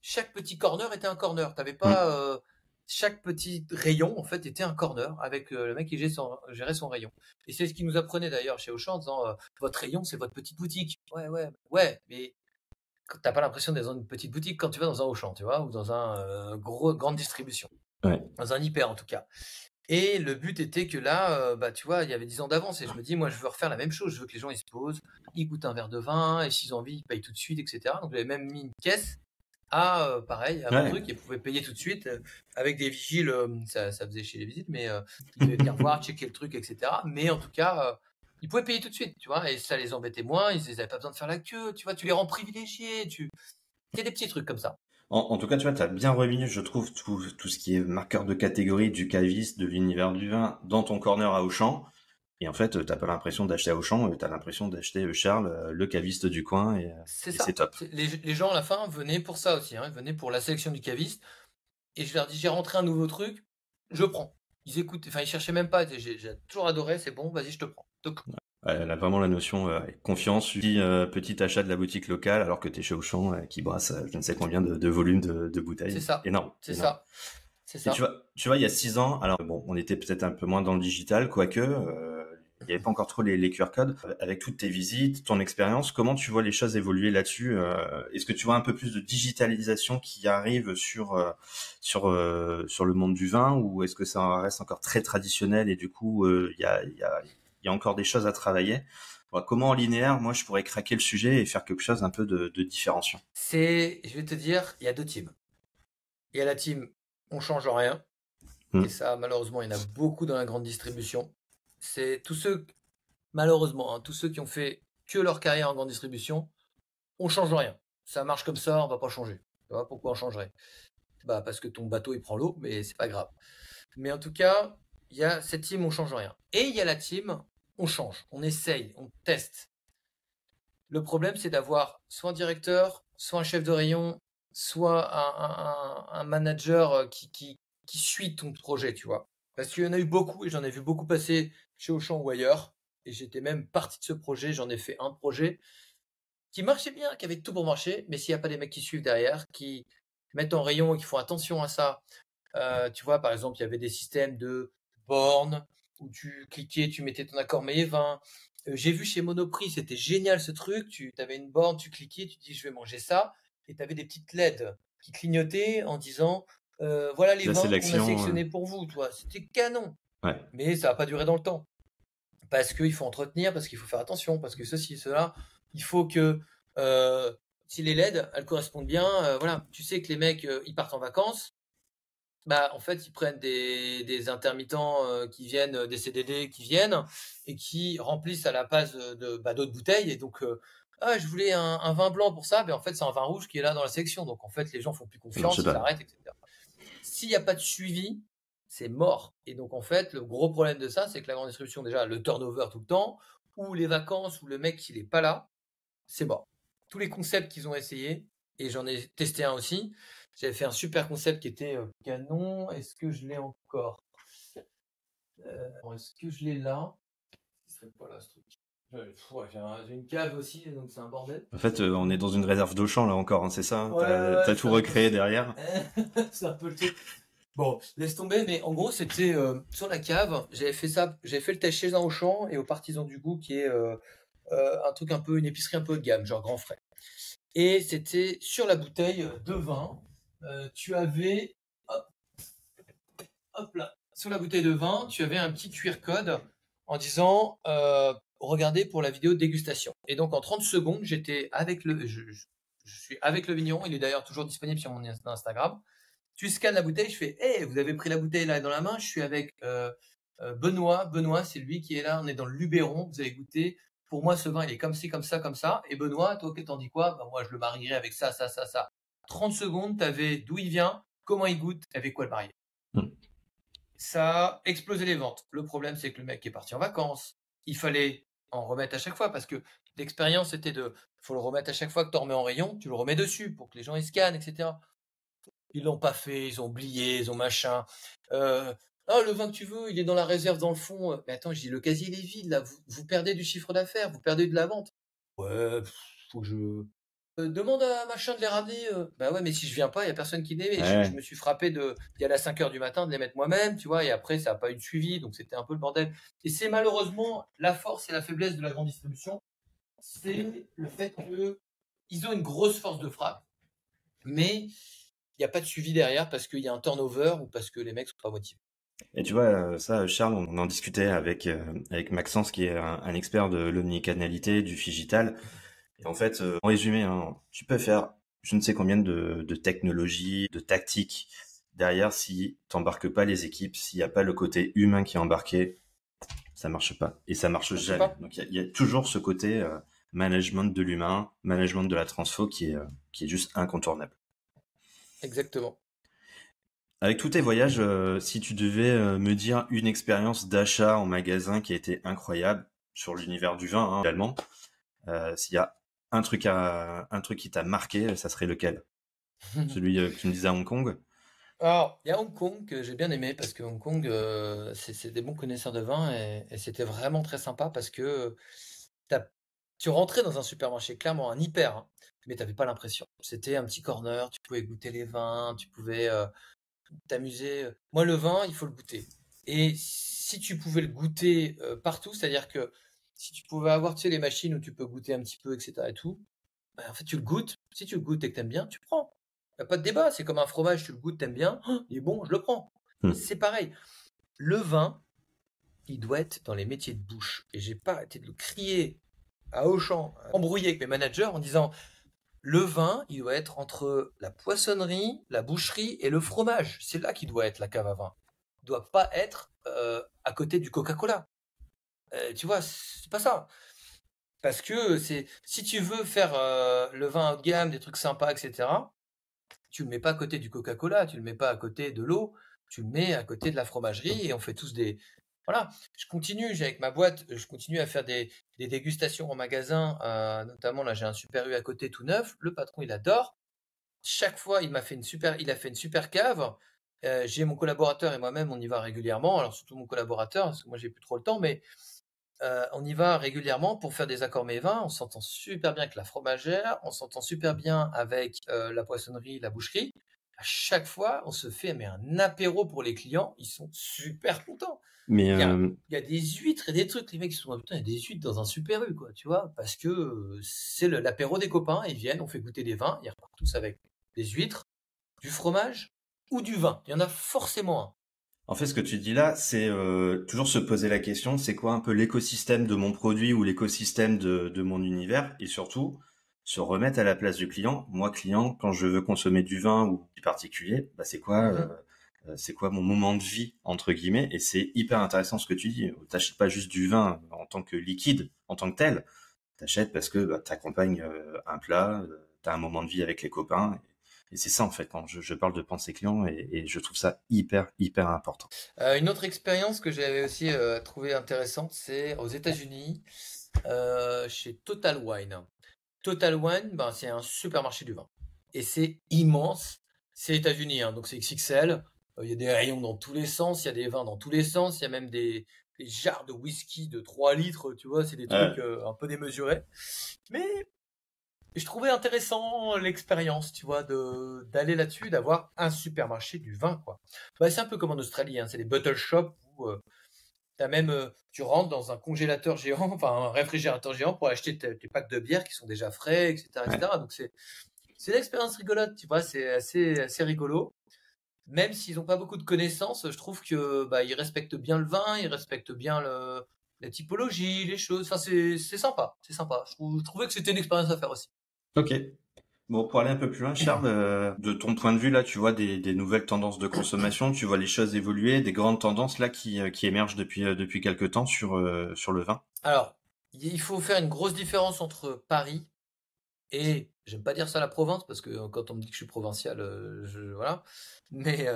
chaque petit corner était un corner. T'avais pas chaque petit rayon en fait était un corner avec le mec qui gérait son rayon. Et c'est ce qu'il nous apprenait d'ailleurs chez Auchan en disant votre rayon c'est votre petite boutique. Ouais, mais t'as pas l'impression d'être dans une petite boutique quand tu vas dans un Auchan, tu vois, ou dans un grande distribution. Ouais. Dans un hyper en tout cas. Et le but était que là, tu vois, il y avait 10 ans d'avance et je me dis, moi, je veux refaire la même chose. Je veux que les gens, ils se posent, ils goûtent un verre de vin et s'ils ont envie, ils payent tout de suite, etc. Donc, j'avais même mis une caisse pareil, à mon truc, ils pouvaient payer tout de suite avec des vigiles. Ça faisait chez les visites, mais ils devaient venir voir, checker le truc, etc. Mais en tout cas, ils pouvaient payer tout de suite, tu vois, et ça les embêtait moins. Ils n'avaient pas besoin de faire la queue, tu vois, tu les rends privilégiés. Il y a des petits trucs comme ça. En tout cas, tu vois, tu as bien remis, je trouve, tout ce qui est marqueur de catégorie du caviste, de l'univers du vin dans ton corner à Auchan. Et en fait, t'as pas l'impression d'acheter à Auchan, t'as l'impression d'acheter Charles, le caviste du coin, et c'est top. Les gens à la fin venaient pour ça aussi, hein. Ils venaient pour la sélection du caviste. Et je leur dis, j'ai rentré un nouveau truc, je prends. Ils écoutent, enfin ils cherchaient même pas. J'ai toujours adoré, c'est bon, vas-y, je te prends. Donc, Elle a vraiment la notion confiance, petit achat de la boutique locale, alors que t'es chez Auchan qui brasse je ne sais combien de volume de bouteilles. c'est ça. Énorme. C'est énorme. ça. C'est Et ça. tu vois, il y a 6 ans, alors bon, on était peut-être un peu moins dans le digital, quoique, il n'y avait pas encore trop les QR codes. Avec toutes tes visites, ton expérience, comment tu vois les choses évoluer là-dessus Est-ce que tu vois un peu plus de digitalisation qui arrive sur le monde du vin, ou est-ce que ça reste encore très traditionnel et du coup, il y a encore des choses à travailler? Comment en linéaire, moi, je pourrais craquer le sujet et faire quelque chose un peu de différenciant? Je vais te dire, il y a deux teams. Il y a la team, on change rien. Mm. Et ça, malheureusement, il y en a beaucoup dans la grande distribution. C'est tous ceux, malheureusement, hein, tous ceux qui ont fait que leur carrière en grande distribution, on change rien. Ça marche comme ça, on va pas changer. Tu vois, pourquoi on changerait? Bah, parce que ton bateau, il prend l'eau, mais c'est pas grave. Mais en tout cas, il y a cette team, on change rien. Et il y a la team, on change, on essaye, on teste. Le problème, c'est d'avoir soit un directeur, soit un chef de rayon, soit un manager qui suit ton projet, tu vois. Parce qu'il y en a eu beaucoup, et j'en ai vu beaucoup passer chez Auchan ou ailleurs, et j'étais même partie de ce projet, j'en ai fait un projet qui marchait bien, qui avait tout pour marcher, mais s'il n'y a pas des mecs qui suivent derrière, qui mettent en rayon et qui font attention à ça, tu vois, par exemple, il y avait des systèmes de bornes où tu cliquais, tu mettais ton accord mais 20. J'ai vu chez Monoprix, c'était génial ce truc. Tu avais une borne, tu cliquais, tu dis je vais manger ça, et tu avais des petites LED qui clignotaient en disant voilà les La 20 qu'on a sélection, sélectionnés pour vous. Toi, c'était canon, ouais. mais ça va pas durer dans le temps parce qu'il faut entretenir, parce qu'il faut faire attention, parce que ceci, cela, il faut que si les LED elles correspondent bien, voilà, tu sais que les mecs ils partent en vacances. Bah, en fait, ils prennent des intermittents qui viennent, des CDD qui viennent et qui remplissent à la base d'autres bouteilles. Et donc, ah, je voulais un vin blanc pour ça, mais en fait, c'est un vin rouge qui est là dans la sélection. Donc, en fait, les gens font plus Ça marche confiance, ils pas. arrêtent, etc. S'il n'y a pas de suivi, c'est mort. Et donc, en fait, le gros problème de ça, c'est que la grande distribution, déjà, le turnover tout le temps, ou les vacances, ou le mec, il n'est pas là, c'est mort. Tous les concepts qu'ils ont essayés, et j'en ai testé un aussi, j'avais fait un super concept qui était canon. Est-ce que je l'ai encore? Est-ce que je l'ai là? Ce serait pas là ce truc. J'ai une cave aussi, donc c'est un bordel. En fait, on est dans une réserve d'Auchan là encore, hein, c'est ça? Ouais, T'as ouais, tout recréé derrière? c'est un peu le truc. Bon, laisse tomber, mais en gros, c'était sur la cave. J'avais fait ça, j'avais fait le test chez un Auchan et aux Partisans du Goût, qui est un truc un peu, une épicerie un peu haut de gamme, genre grand frais. Et c'était sur la bouteille de vin. Tu avais, hop, hop là, sur la bouteille de vin, tu avais un petit QR code en disant regardez pour la vidéo de dégustation. Et donc en 30 secondes, j'étais avec je suis avec le vigneron. Il est d'ailleurs toujours disponible sur mon Instagram. Tu scannes la bouteille, je fais hey, vous avez pris la bouteille là dans la main. Je suis avec Benoît. Benoît, c'est lui qui est là. On est dans le Luberon. Vous avez goûté. Pour moi, ce vin, il est comme ci, comme ça, comme ça. Et Benoît, toi, t'en dis quoi? Bah, moi, je le marierais avec ça, ça, ça, ça. 30 secondes, t'avais d'où il vient, comment il goûte, avec quoi le marier. Hmm. Ça a explosé les ventes. Le problème, c'est que le mec est parti en vacances. Il fallait en remettre à chaque fois parce que l'expérience était faut le remettre à chaque fois que tu en remets en rayon, tu le remets dessus pour que les gens ils scannent, etc. Ils l'ont pas fait, ils ont oublié, ils ont machin. Ah, le vin que tu veux, il est dans la réserve dans le fond. Mais attends, je dis, le casier il est vide là, vous perdez du chiffre d'affaires, vous perdez de la vente. Ouais, faut que je. Demande à machin de les ramener. Bah ouais, mais si je viens pas, il y a personne qui les met. Je Ouais. me suis frappé d'y aller à 5 heures du matin, de les mettre moi-même, tu vois, et après, ça n'a pas eu de suivi, donc c'était un peu le bordel. Et c'est malheureusement la force et la faiblesse de la grande distribution, c'est le fait que ils ont une grosse force de frappe, mais il n'y a pas de suivi derrière parce qu'il y a un turnover ou parce que les mecs sont pas motivés. Et tu vois, ça, Charles, on en discutait avec Maxence, qui est un expert de l'omnicanalité, du phygital. Et en fait, en résumé, hein, tu peux faire je ne sais combien de technologies, de tactiques derrière, si t'embarques pas les équipes, s'il n'y a pas le côté humain qui est embarqué, ça marche pas. Et ça marche jamais. Pas. Donc il y a toujours ce côté management de l'humain, management de la transfo qui est juste incontournable. Exactement. Avec tous tes voyages, si tu devais me dire une expérience d'achat en magasin qui a été incroyable sur l'univers du vin, hein, également, s'il y a un truc qui t'a marqué, ça serait lequel? Celui que tu me disais à Hong Kong? Alors, il y a Hong Kong que j'ai bien aimé parce que Hong Kong, c'est des bons connaisseurs de vin et c'était vraiment très sympa parce que t'as- tu rentrais dans un supermarché, clairement un hyper, hein, mais t'avais pas l'impression. C'était un petit corner, tu pouvais goûter les vins, tu pouvais t'amuser. Moi, le vin, il faut le goûter. Et si tu pouvais le goûter partout, c'est-à-dire que si tu pouvais avoir, tu sais, les machines où tu peux goûter un petit peu, etc. et tout, bah, en fait, tu le goûtes. Si tu le goûtes et que t'aimes bien, tu prends. Y a pas de débat. C'est comme un fromage, tu le goûtes, t'aimes bien, oh, il est bon, je le prends. Hmm. C'est pareil. Le vin, il doit être dans les métiers de bouche. Et j'ai pas arrêté de le crier à Auchan, embrouillé avec mes managers en disant Le vin, il doit être entre la poissonnerie, la boucherie et le fromage. C'est là qu'il doit être la cave à vin. Il doit pas être à côté du Coca-Cola. Tu vois, c'est pas ça. Parce que si tu veux faire le vin haut de gamme, des trucs sympas, etc., tu le mets pas à côté du Coca-Cola, tu le mets pas à côté de l'eau, tu le mets à côté de la fromagerie et on fait tous voilà. Avec ma boîte, je continue à faire des dégustations en magasin, notamment là j'ai un Super U à côté tout neuf, le patron il adore. Chaque fois il a fait une super cave. J'ai mon collaborateur et moi-même on y va régulièrement, alors surtout mon collaborateur parce que moi j'ai plus trop le temps, mais on y va régulièrement pour faire des accords mets vins. On s'entend super bien avec la fromagère, on s'entend super bien avec la poissonnerie, la boucherie. À chaque fois, on se fait un apéro pour les clients. Ils sont super contents. Mais Il y a des huîtres et des trucs. Les mecs ils sont putain, il y a des huîtres dans un Super U, quoi, tu vois, parce que c'est l'apéro des copains. Ils viennent, on fait goûter des vins. Ils repartent tous avec des huîtres, du fromage ou du vin. Il y en a forcément un. en fait, ce que tu dis là, c'est toujours se poser la question, c'est quoi un peu l'écosystème de mon produit ou l'écosystème de mon univers, et surtout se remettre à la place du client. Moi, client, quand je veux consommer du vin ou du particulier, bah, Mhm. c'est quoi mon moment de vie entre guillemets. Et c'est hyper intéressant ce que tu dis. T'achètes pas juste du vin en tant que liquide, en tant que tel. T'achètes parce que bah, t'accompagnes un plat, t'as un moment de vie avec les copains. Et c'est ça en fait quand je parle de pensée client, et je trouve ça hyper important. Une autre expérience que j'avais aussi trouvée intéressante, c'est aux États-Unis, chez Total Wine. Total Wine, ben, c'est un supermarché du vin. Et c'est immense. C'est États-Unis, hein, donc c'est XXL. Il y a des rayons dans tous les sens, il y a des vins dans tous les sens, il y a même des jarres de whisky de 3 litres, tu vois, c'est des trucs Ouais. un peu démesurés. Mais je trouvais intéressant l'expérience, tu vois, d'aller là-dessus, d'avoir un supermarché du vin, quoi. Ouais, c'est un peu comme en Australie, hein, c'est des bottle shops où tu rentres dans un congélateur géant, enfin un réfrigérateur géant pour acheter tes packs de bière qui sont déjà frais, etc., Ouais. etc. Donc c'est une expérience rigolote, tu vois, c'est assez rigolo. Même s'ils n'ont pas beaucoup de connaissances, je trouve que bah, ils respectent bien le vin, ils respectent bien la typologie, les choses. Enfin, c'est sympa, c'est sympa. Je trouvais que c'était une expérience à faire aussi. Ok. Bon, pour aller un peu plus loin, Charles, de ton point de vue, là, tu vois des nouvelles tendances de consommation, tu vois les choses évoluer, des grandes tendances là qui émergent depuis quelque temps sur le vin. Alors, il faut faire une grosse différence entre Paris et, j'aime pas dire ça la province, parce que quand on me dit que je suis provincial, voilà. Mais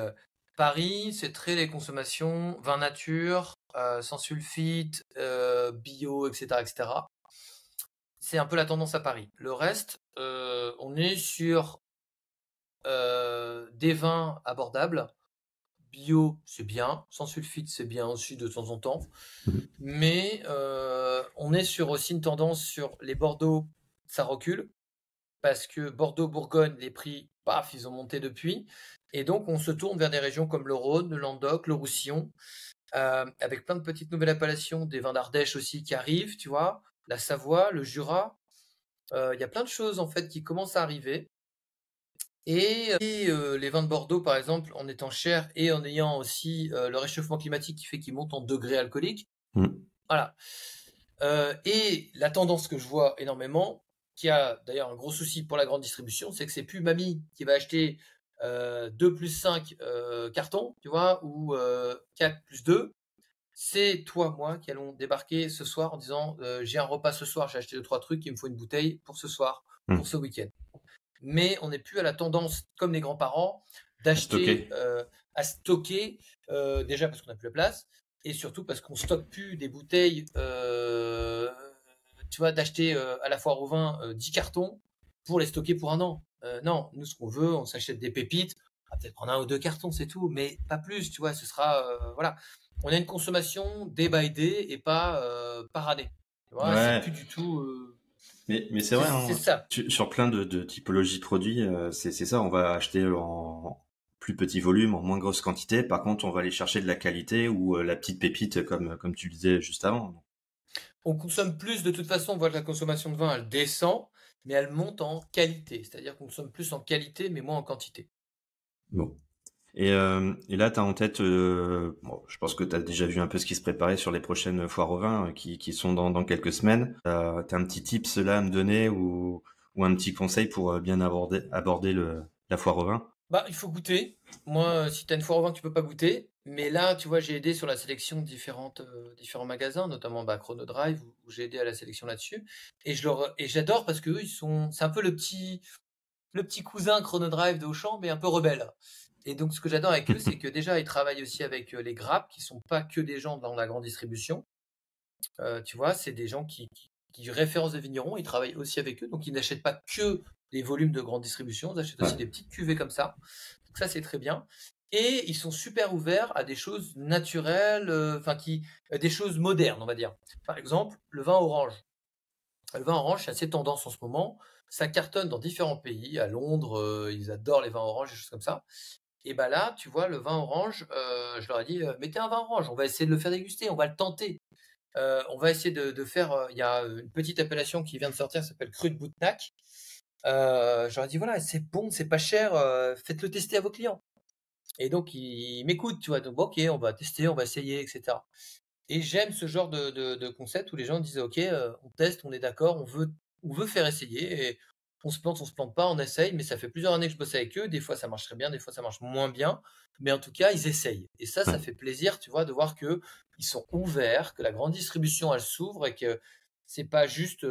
Paris, c'est très les consommations, vin nature, sans sulfite, bio, etc., etc. C'est un peu la tendance à Paris. Le reste, on est sur des vins abordables. Bio, c'est bien. Sans sulfite, c'est bien aussi de temps en temps. Mhm. Mais on est sur aussi une tendance sur les Bordeaux, ça recule. Parce que Bordeaux-Bourgogne, les prix, paf, ils ont monté depuis. Et donc, on se tourne vers des régions comme le Rhône, le Languedoc, le Roussillon, avec plein de petites nouvelles appellations, des vins d'Ardèche aussi qui arrivent, tu vois, la Savoie, le Jura. Il y a plein de choses, en fait, qui commencent à arriver. Et les vins de Bordeaux, par exemple, en étant chers et en ayant aussi le réchauffement climatique qui fait qu'ils montent en degrés alcooliques. Mhm. Voilà. Et la tendance que je vois énormément, qui a d'ailleurs un gros souci pour la grande distribution, c'est que c'est plus mamie qui va acheter 2 plus 5 cartons, tu vois, ou 4 plus 2. C'est toi, moi, qui allons débarquer ce soir en disant j'ai un repas ce soir, j'ai acheté 2 3 trucs, il me faut une bouteille pour ce soir, pour Mhm. ce week-end. Mais on n'est plus à la tendance, comme les grands-parents, À stocker. d'acheter, à stocker, déjà parce qu'on n'a plus la place, et surtout parce qu'on stocke plus des bouteilles, tu vois, d'acheter à la foire au vin 10 cartons pour les stocker pour un an. Non, nous, ce qu'on veut, on s'achète des pépites, on va peut-être prendre 1 ou 2 cartons, c'est tout, mais pas plus, tu vois, ce sera, voilà. On a une consommation day by day et pas par année. Tu vois, c'est Ouais. plus du tout. Mais c'est vrai, C'est hein, ça. sur plein de typologies de produits, c'est ça, on va acheter en plus petit volume, en moins grosse quantité. Par contre, on va aller chercher de la qualité ou la petite pépite, comme tu le disais juste avant. On consomme plus, de toute façon, on voit que la consommation de vin, elle descend, mais elle monte en qualité. C'est-à-dire qu'on consomme plus en qualité, mais moins en quantité. Bon. Et là, tu as en tête, bon, je pense que tu as déjà vu un peu ce qui se préparait sur les prochaines foires au vin qui sont dans quelques semaines. T'as un petit tips là à me donner ou un petit conseil pour bien aborder la foire au vin? Bah, il faut goûter. Moi, si tu as une foire au vin que tu peux pas goûter, mais là, tu vois, j'ai aidé sur la sélection de différents magasins, notamment bah, Chrono Drive, où j'ai aidé à la sélection là-dessus. Et j'adore parce que eux, c'est un peu le petit cousin Chrono Drive de Auchan, mais un peu rebelle. Et donc, ce que j'adore avec eux, c'est que déjà, ils travaillent aussi avec les grappes, qui sont pas que des gens dans la grande distribution. Tu vois, c'est des gens qui référencent des vignerons, ils travaillent aussi avec eux, donc ils n'achètent pas que des volumes de grande distribution, ils achètent aussi Ouais. des petites cuvées comme ça. Donc ça, c'est très bien. Et ils sont super ouverts à des choses naturelles, des choses modernes, on va dire. Par exemple, le vin orange. Le vin orange, c'est assez tendance en ce moment. Ça cartonne dans différents pays. À Londres, ils adorent les vins oranges, des choses comme ça. Et bah là, tu vois, le vin orange, je leur ai dit, mettez un vin orange, on va essayer de le faire déguster, on va le tenter. On va essayer de faire. Il y a une petite appellation qui vient de sortir, ça s'appelle Cru de Boutnac. J'aurais dit voilà, c'est bon, c'est pas cher, faites-le tester à vos clients. Et donc ils m'écoutent, tu vois. Donc ok, on va tester, on va essayer, etc. Et j'aime ce genre de concept où les gens disent ok, on teste, on est d'accord, on veut faire essayer. Et on se plante pas, on essaye. Mais ça fait plusieurs années que je bosse avec eux. Des fois ça marche très bien, des fois ça marche moins bien. Mais en tout cas, ils essayent. Et ça Ouais. fait plaisir, tu vois, de voir que ils sont ouverts, que la grande distribution elle s'ouvre et que c'est pas juste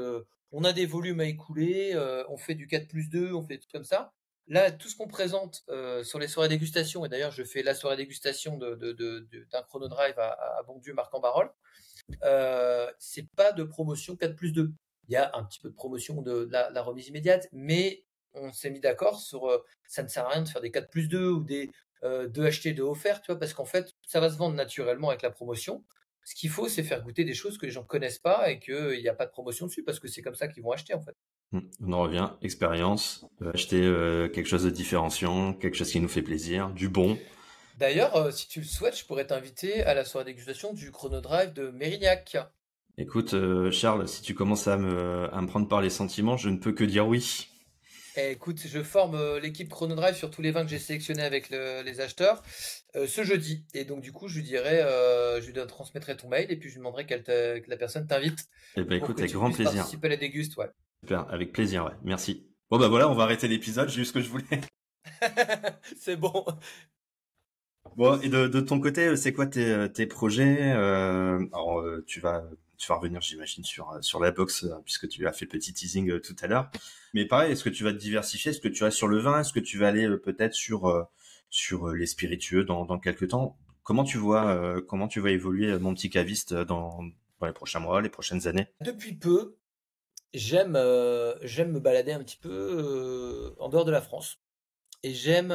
on a des volumes à écouler, on fait du 4+2, on fait des trucs comme ça. Là, tout ce qu'on présente sur les soirées dégustation, et d'ailleurs je fais la soirée dégustation d'un Chrono Drive à Bondieu, Marc-en-Barœul, c'est pas de promotion 4+2. Il y a un petit peu de promotion de la remise immédiate, mais on s'est mis d'accord sur ça ne sert à rien de faire des 4+2 ou des 2 achetés, 2 offerts, tu vois, parce qu'en fait, ça va se vendre naturellement avec la promotion. Ce qu'il faut, c'est faire goûter des choses que les gens connaissent pas et qu'il n'y a pas de promotion dessus, parce que c'est comme ça qu'ils vont acheter, en fait. On en revient, expérience, acheter quelque chose de différenciant, quelque chose qui nous fait plaisir, du bon. D'ailleurs, si tu le souhaites, je pourrais t'inviter à la soirée dégustation du Chrono Drive de Mérignac. Écoute, Charles, si tu commences à me prendre par les sentiments, je ne peux que dire oui. Eh, écoute, je forme l'équipe Chrono Drive sur tous les vins que j'ai sélectionnés avec les acheteurs ce jeudi. Et donc, du coup, je lui transmettrai ton mail et puis je lui demanderai que la personne t'invite Eh ben pour écoute, que avec tu grand puisses plaisir. participer à la déguste. Ouais. Super, avec plaisir, ouais. Merci. Bon bah voilà, on va arrêter l'épisode, j'ai eu ce que je voulais. C'est bon. Bon, et de ton côté, c'est quoi tes projets? Alors, tu vas revenir, j'imagine, sur la boxe, puisque tu as fait le petit teasing tout à l'heure. Mais pareil, est-ce que tu vas te diversifier? Est-ce que tu restes sur le vin? Est-ce que tu vas aller peut-être sur les spiritueux dans quelques temps? Comment tu vois évoluer mon petit caviste dans les prochains mois, les prochaines années? Depuis peu, j'aime me balader un petit peu en dehors de la France. Et j'aime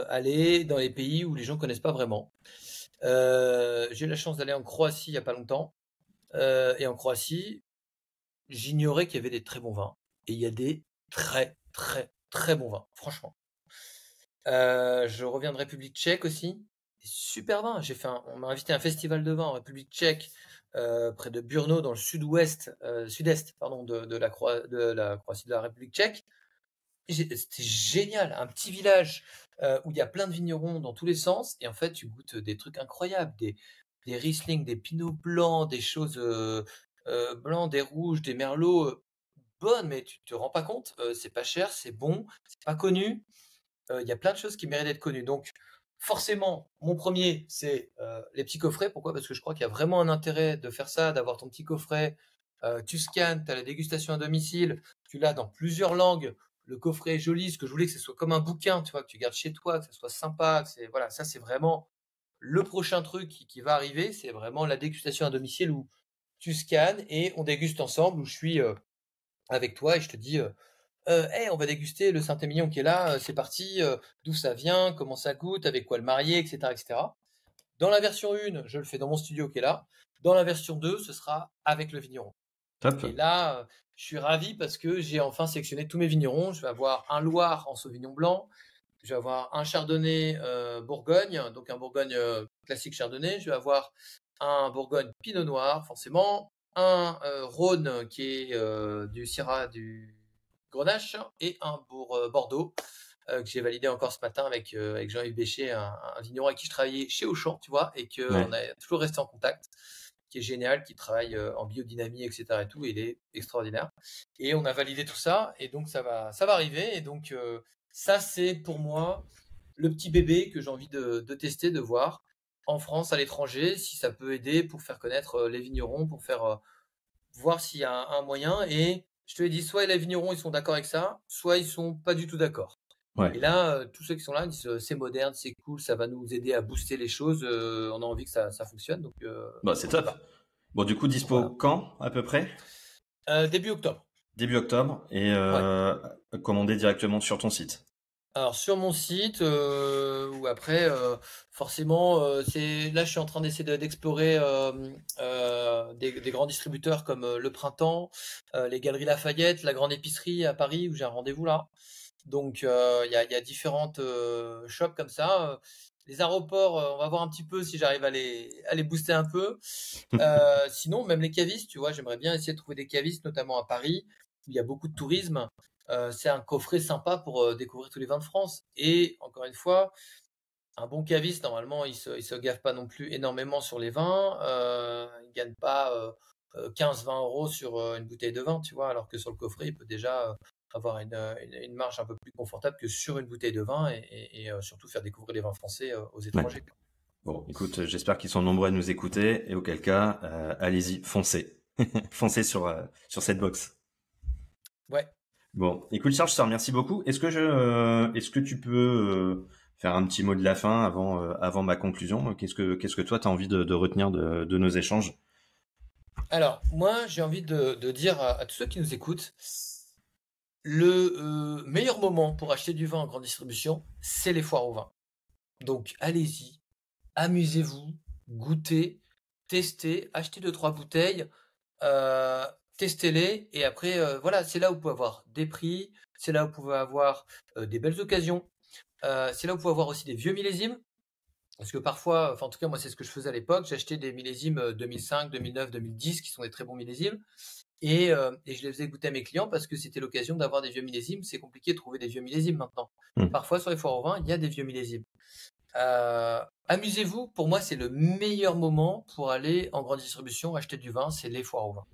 aller dans les pays où les gens connaissent pas vraiment. J'ai eu la chance d'aller en Croatie il y a pas longtemps. Et en Croatie, j'ignorais qu'il y avait des très bons vins. Et il y a des très, très, très bons vins, franchement. Je reviens de République tchèque aussi. Des super vins. On m'a invité à un festival de vin en République tchèque, près de Brno, dans le sud-est, pardon, de la Croatie, de la République tchèque. C'était génial, un petit village où il y a plein de vignerons dans tous les sens, et en fait, tu goûtes des trucs incroyables, des Riesling, des Pinots blancs, des choses blancs, des rouges, des Merlots bonnes, mais tu te rends pas compte, c'est pas cher, c'est bon, c'est pas connu. Il y a plein de choses qui méritent d'être connues. Donc, forcément, mon premier, c'est les petits coffrets. Pourquoi? Parce que je crois qu'il y a vraiment un intérêt de faire ça, d'avoir ton petit coffret. Tu scannes, tu as la dégustation à domicile, tu l'as dans plusieurs langues. Le coffret est joli. Ce que je voulais, que ce soit comme un bouquin, tu vois, que tu gardes chez toi, que ce soit sympa. Voilà, ça, c'est vraiment le prochain truc qui va arriver. C'est vraiment la dégustation à domicile où tu scannes et on déguste ensemble, où je suis avec toi et je te dis hey, on va déguster le Saint-Émilion qui est là, c'est parti, d'où ça vient, comment ça goûte, avec quoi le marier, etc., etc. Dans la version 1, je le fais dans mon studio qui est là. Dans la version 2, ce sera avec le vigneron. Top. Et là, je suis ravi parce que j'ai enfin sélectionné tous mes vignerons. Je vais avoir un Loire en Sauvignon blanc. Je vais avoir un Chardonnay Bourgogne, donc un Bourgogne classique Chardonnay. Je vais avoir un Bourgogne Pinot Noir, forcément. Un Rhône qui est du Syrah du Grenache et un pour Bordeaux que j'ai validé encore ce matin avec Jean-Yves Béchet, un vigneron avec qui je travaillais chez Auchan, tu vois, et Ouais. qu'on a toujours resté en contact. qui est génial, qui travaille en biodynamie, etc. et tout, et il est extraordinaire. Et on a validé tout ça, et donc ça va arriver. Et donc ça, c'est pour moi le petit bébé que j'ai envie de tester, de voir en France, à l'étranger, si ça peut aider pour faire connaître les vignerons, pour faire voir s'il y a un moyen. Et je te l'ai dit, soit les vignerons ils sont d'accord avec ça, soit ils sont pas du tout d'accord. Ouais. Et là, tous ceux qui sont là disent c'est moderne, c'est cool, ça va nous aider à booster les choses, on a envie que ça fonctionne. Donc, Bah, c'est on y top. va. Bon, du coup, dispo Voilà. quand, à peu près? Début octobre. Début octobre, et Ouais. commander directement sur ton site. Alors sur mon site, ou après, forcément, là je suis en train d'essayer d'explorer des grands distributeurs comme Le Printemps, les Galeries Lafayette, la Grande Épicerie à Paris où j'ai un rendez-vous là. Donc il y a différentes shops comme ça. Les aéroports, on va voir un petit peu si j'arrive à les booster un peu. Sinon, même les cavistes, tu vois, j'aimerais bien essayer de trouver des cavistes, notamment à Paris, où il y a beaucoup de tourisme. C'est un coffret sympa pour découvrir tous les vins de France. Et encore une fois, un bon caviste, normalement, il se gave pas non plus énormément sur les vins. Il gagne pas 15-20 euros sur une bouteille de vin, tu vois, alors que sur le coffret, il peut déjà avoir une marge un peu plus confortable que sur une bouteille de vin et surtout faire découvrir les vins français aux Ouais. étrangers. Bon, écoute, j'espère qu'ils sont nombreux à nous écouter, et auquel cas, allez-y, foncez. Foncez sur cette box. Ouais. Bon, écoute Charles, je te remercie beaucoup. Est-ce que tu peux faire un petit mot de la fin avant ma conclusion? Qu'est-ce que toi, tu as envie de retenir de nos échanges? Alors, moi, j'ai envie de dire à tous ceux qui nous écoutent, le meilleur moment pour acheter du vin en grande distribution, c'est les foires au vin. Donc, allez-y, amusez-vous, goûtez, testez, achetez 2-3 bouteilles, euh, testez-les, et après, voilà, c'est là où vous pouvez avoir des prix, c'est là où vous pouvez avoir des belles occasions, c'est là où vous pouvez avoir aussi des vieux millésimes. Parce que parfois, enfin en tout cas moi c'est ce que je faisais à l'époque, j'achetais des millésimes 2005, 2009, 2010 qui sont des très bons millésimes et je les faisais goûter à mes clients parce que c'était l'occasion d'avoir des vieux millésimes. C'est compliqué de trouver des vieux millésimes maintenant. Hmm. Parfois sur les foires au vin, il y a des vieux millésimes. Amusez-vous, pour moi c'est le meilleur moment pour aller en grande distribution acheter du vin, c'est les foires au vin.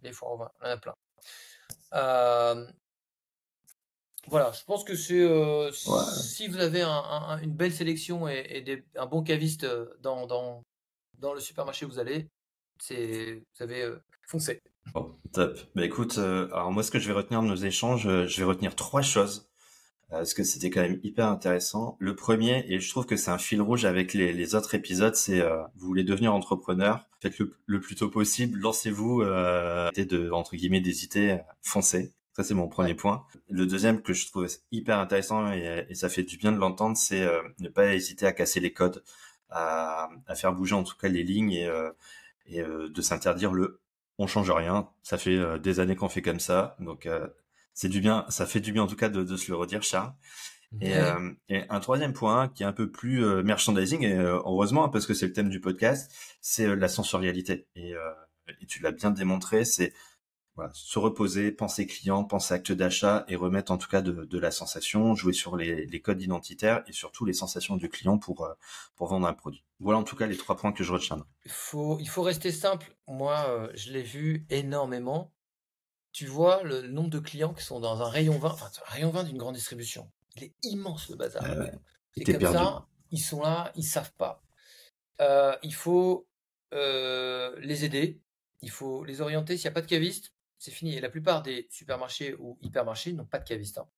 Les foires au vin, il y en a plein. Voilà, je pense que c'est Ouais. si vous avez une belle sélection et un bon caviste dans le supermarché où vous allez, vous avez foncé. Bon, top. Bah écoute, alors moi, ce que je vais retenir de nos échanges, je vais retenir trois choses, parce que c'était quand même hyper intéressant. Le premier, et je trouve que c'est un fil rouge avec les autres épisodes, c'est vous voulez devenir entrepreneur, faites le plus tôt possible, lancez-vous, arrêtez de, entre guillemets, d'hésiter, foncez. Ça, c'est mon premier Ouais, point. Le deuxième que je trouve hyper intéressant, et ça fait du bien de l'entendre, c'est ne pas hésiter à casser les codes, à faire bouger en tout cas les lignes, et de s'interdire le on change rien. Ça fait des années qu'on fait comme ça, donc c'est du bien. Ça fait du bien en tout cas de se le redire, Charles. Et, ouais. et un troisième point qui est un peu plus merchandising, et heureusement hein, parce que c'est le thème du podcast, c'est la sensorialité. Et tu l'as bien démontré, c'est voilà, se reposer, penser client, penser acte d'achat, et remettre en tout cas de la sensation, jouer sur les codes identitaires et surtout les sensations du client pour vendre un produit. Voilà en tout cas les trois points que je retiendrai. Il faut rester simple. Moi, je l'ai vu énormément. Tu vois le nombre de clients qui sont dans un rayon vin, enfin un rayon vin d'une grande distribution. Il est immense le bazar. Et Et t'es comme perdu. ça, ils sont là, ils savent pas. Il faut les aider, il faut les orienter. S'il n'y a pas de caviste, c'est fini. Et la plupart des supermarchés ou hypermarchés n'ont pas de caviste, hein.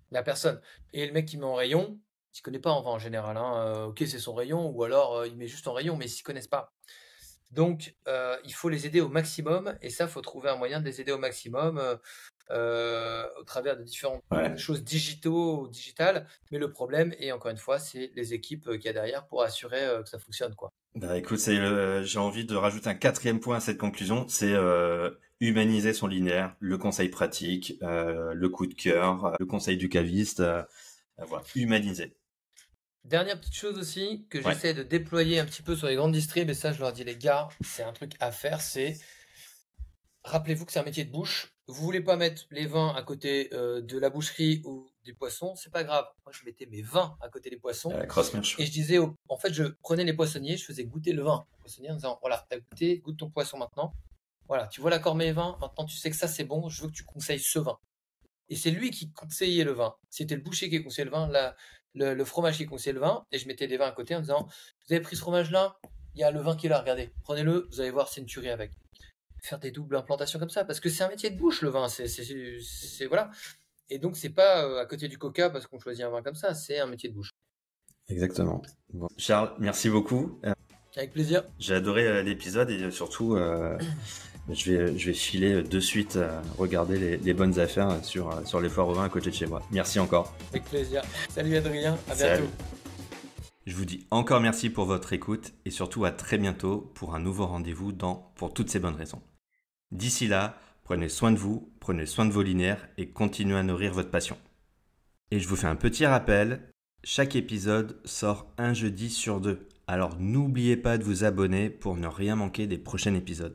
Il n'y a personne. Et le mec qui met en rayon, il ne s'y connaît pas en vin en général, hein. Ok, c'est son rayon, ou alors il met juste en rayon, mais ils ne s'y connaissent pas. Donc, il faut les aider au maximum, et ça, il faut trouver un moyen de les aider au maximum au travers de différentes Ouais. choses digitales. Mais le problème, et encore une fois, c'est les équipes qu'il y a derrière pour assurer que ça fonctionne, quoi. Bah écoute, j'ai envie de rajouter un quatrième point à cette conclusion, c'est humaniser son linéaire, le conseil pratique, le coup de cœur, le conseil du caviste, voilà, humaniser. Dernière petite chose aussi que Ouais. j'essaie de déployer un petit peu sur les grandes distribs, et ça, je leur dis, les gars, c'est un truc à faire, c'est rappelez-vous que c'est un métier de bouche. Vous voulez pas mettre les vins à côté de la boucherie ou des poissons, c'est pas grave. Moi, je mettais mes vins à côté des poissons. La cross-merch. Et je disais, en fait, je prenais les poissonniers, je faisais goûter le vin au poissonnier en disant, voilà, t'as goûté, goûte ton poisson maintenant. Voilà, tu vois l'accord mes vins, maintenant tu sais que ça c'est bon, je veux que tu conseilles ce vin. Et c'est lui qui conseillait le vin. C'était le boucher qui conseillait le vin, le fromage qui conseillait le vin. Et je mettais des vins à côté en disant, vous avez pris ce fromage-là, il y a le vin qui est là, regardez, prenez-le, vous allez voir, c'est une tuerie avec. Faire des doubles implantations comme ça, parce que c'est un métier de bouche le vin, c'est voilà. Et donc c'est pas à côté du coca parce qu'on choisit un vin comme ça, c'est un métier de bouche. Exactement. Bon. Charles, merci beaucoup. Avec plaisir. J'ai adoré l'épisode et surtout, je vais filer de suite regarder les bonnes affaires sur les foires au vin à côté de chez moi. Merci encore. Avec plaisir. Salut Adrien, à Salut. bientôt. Je vous dis encore merci pour votre écoute et surtout à très bientôt pour un nouveau rendez-vous dans Pour toutes ces bonnes raisons. D'ici là, prenez soin de vous, prenez soin de vos linéaires et continuez à nourrir votre passion. Et je vous fais un petit rappel, chaque épisode sort un jeudi sur 2. Alors n'oubliez pas de vous abonner pour ne rien manquer des prochains épisodes.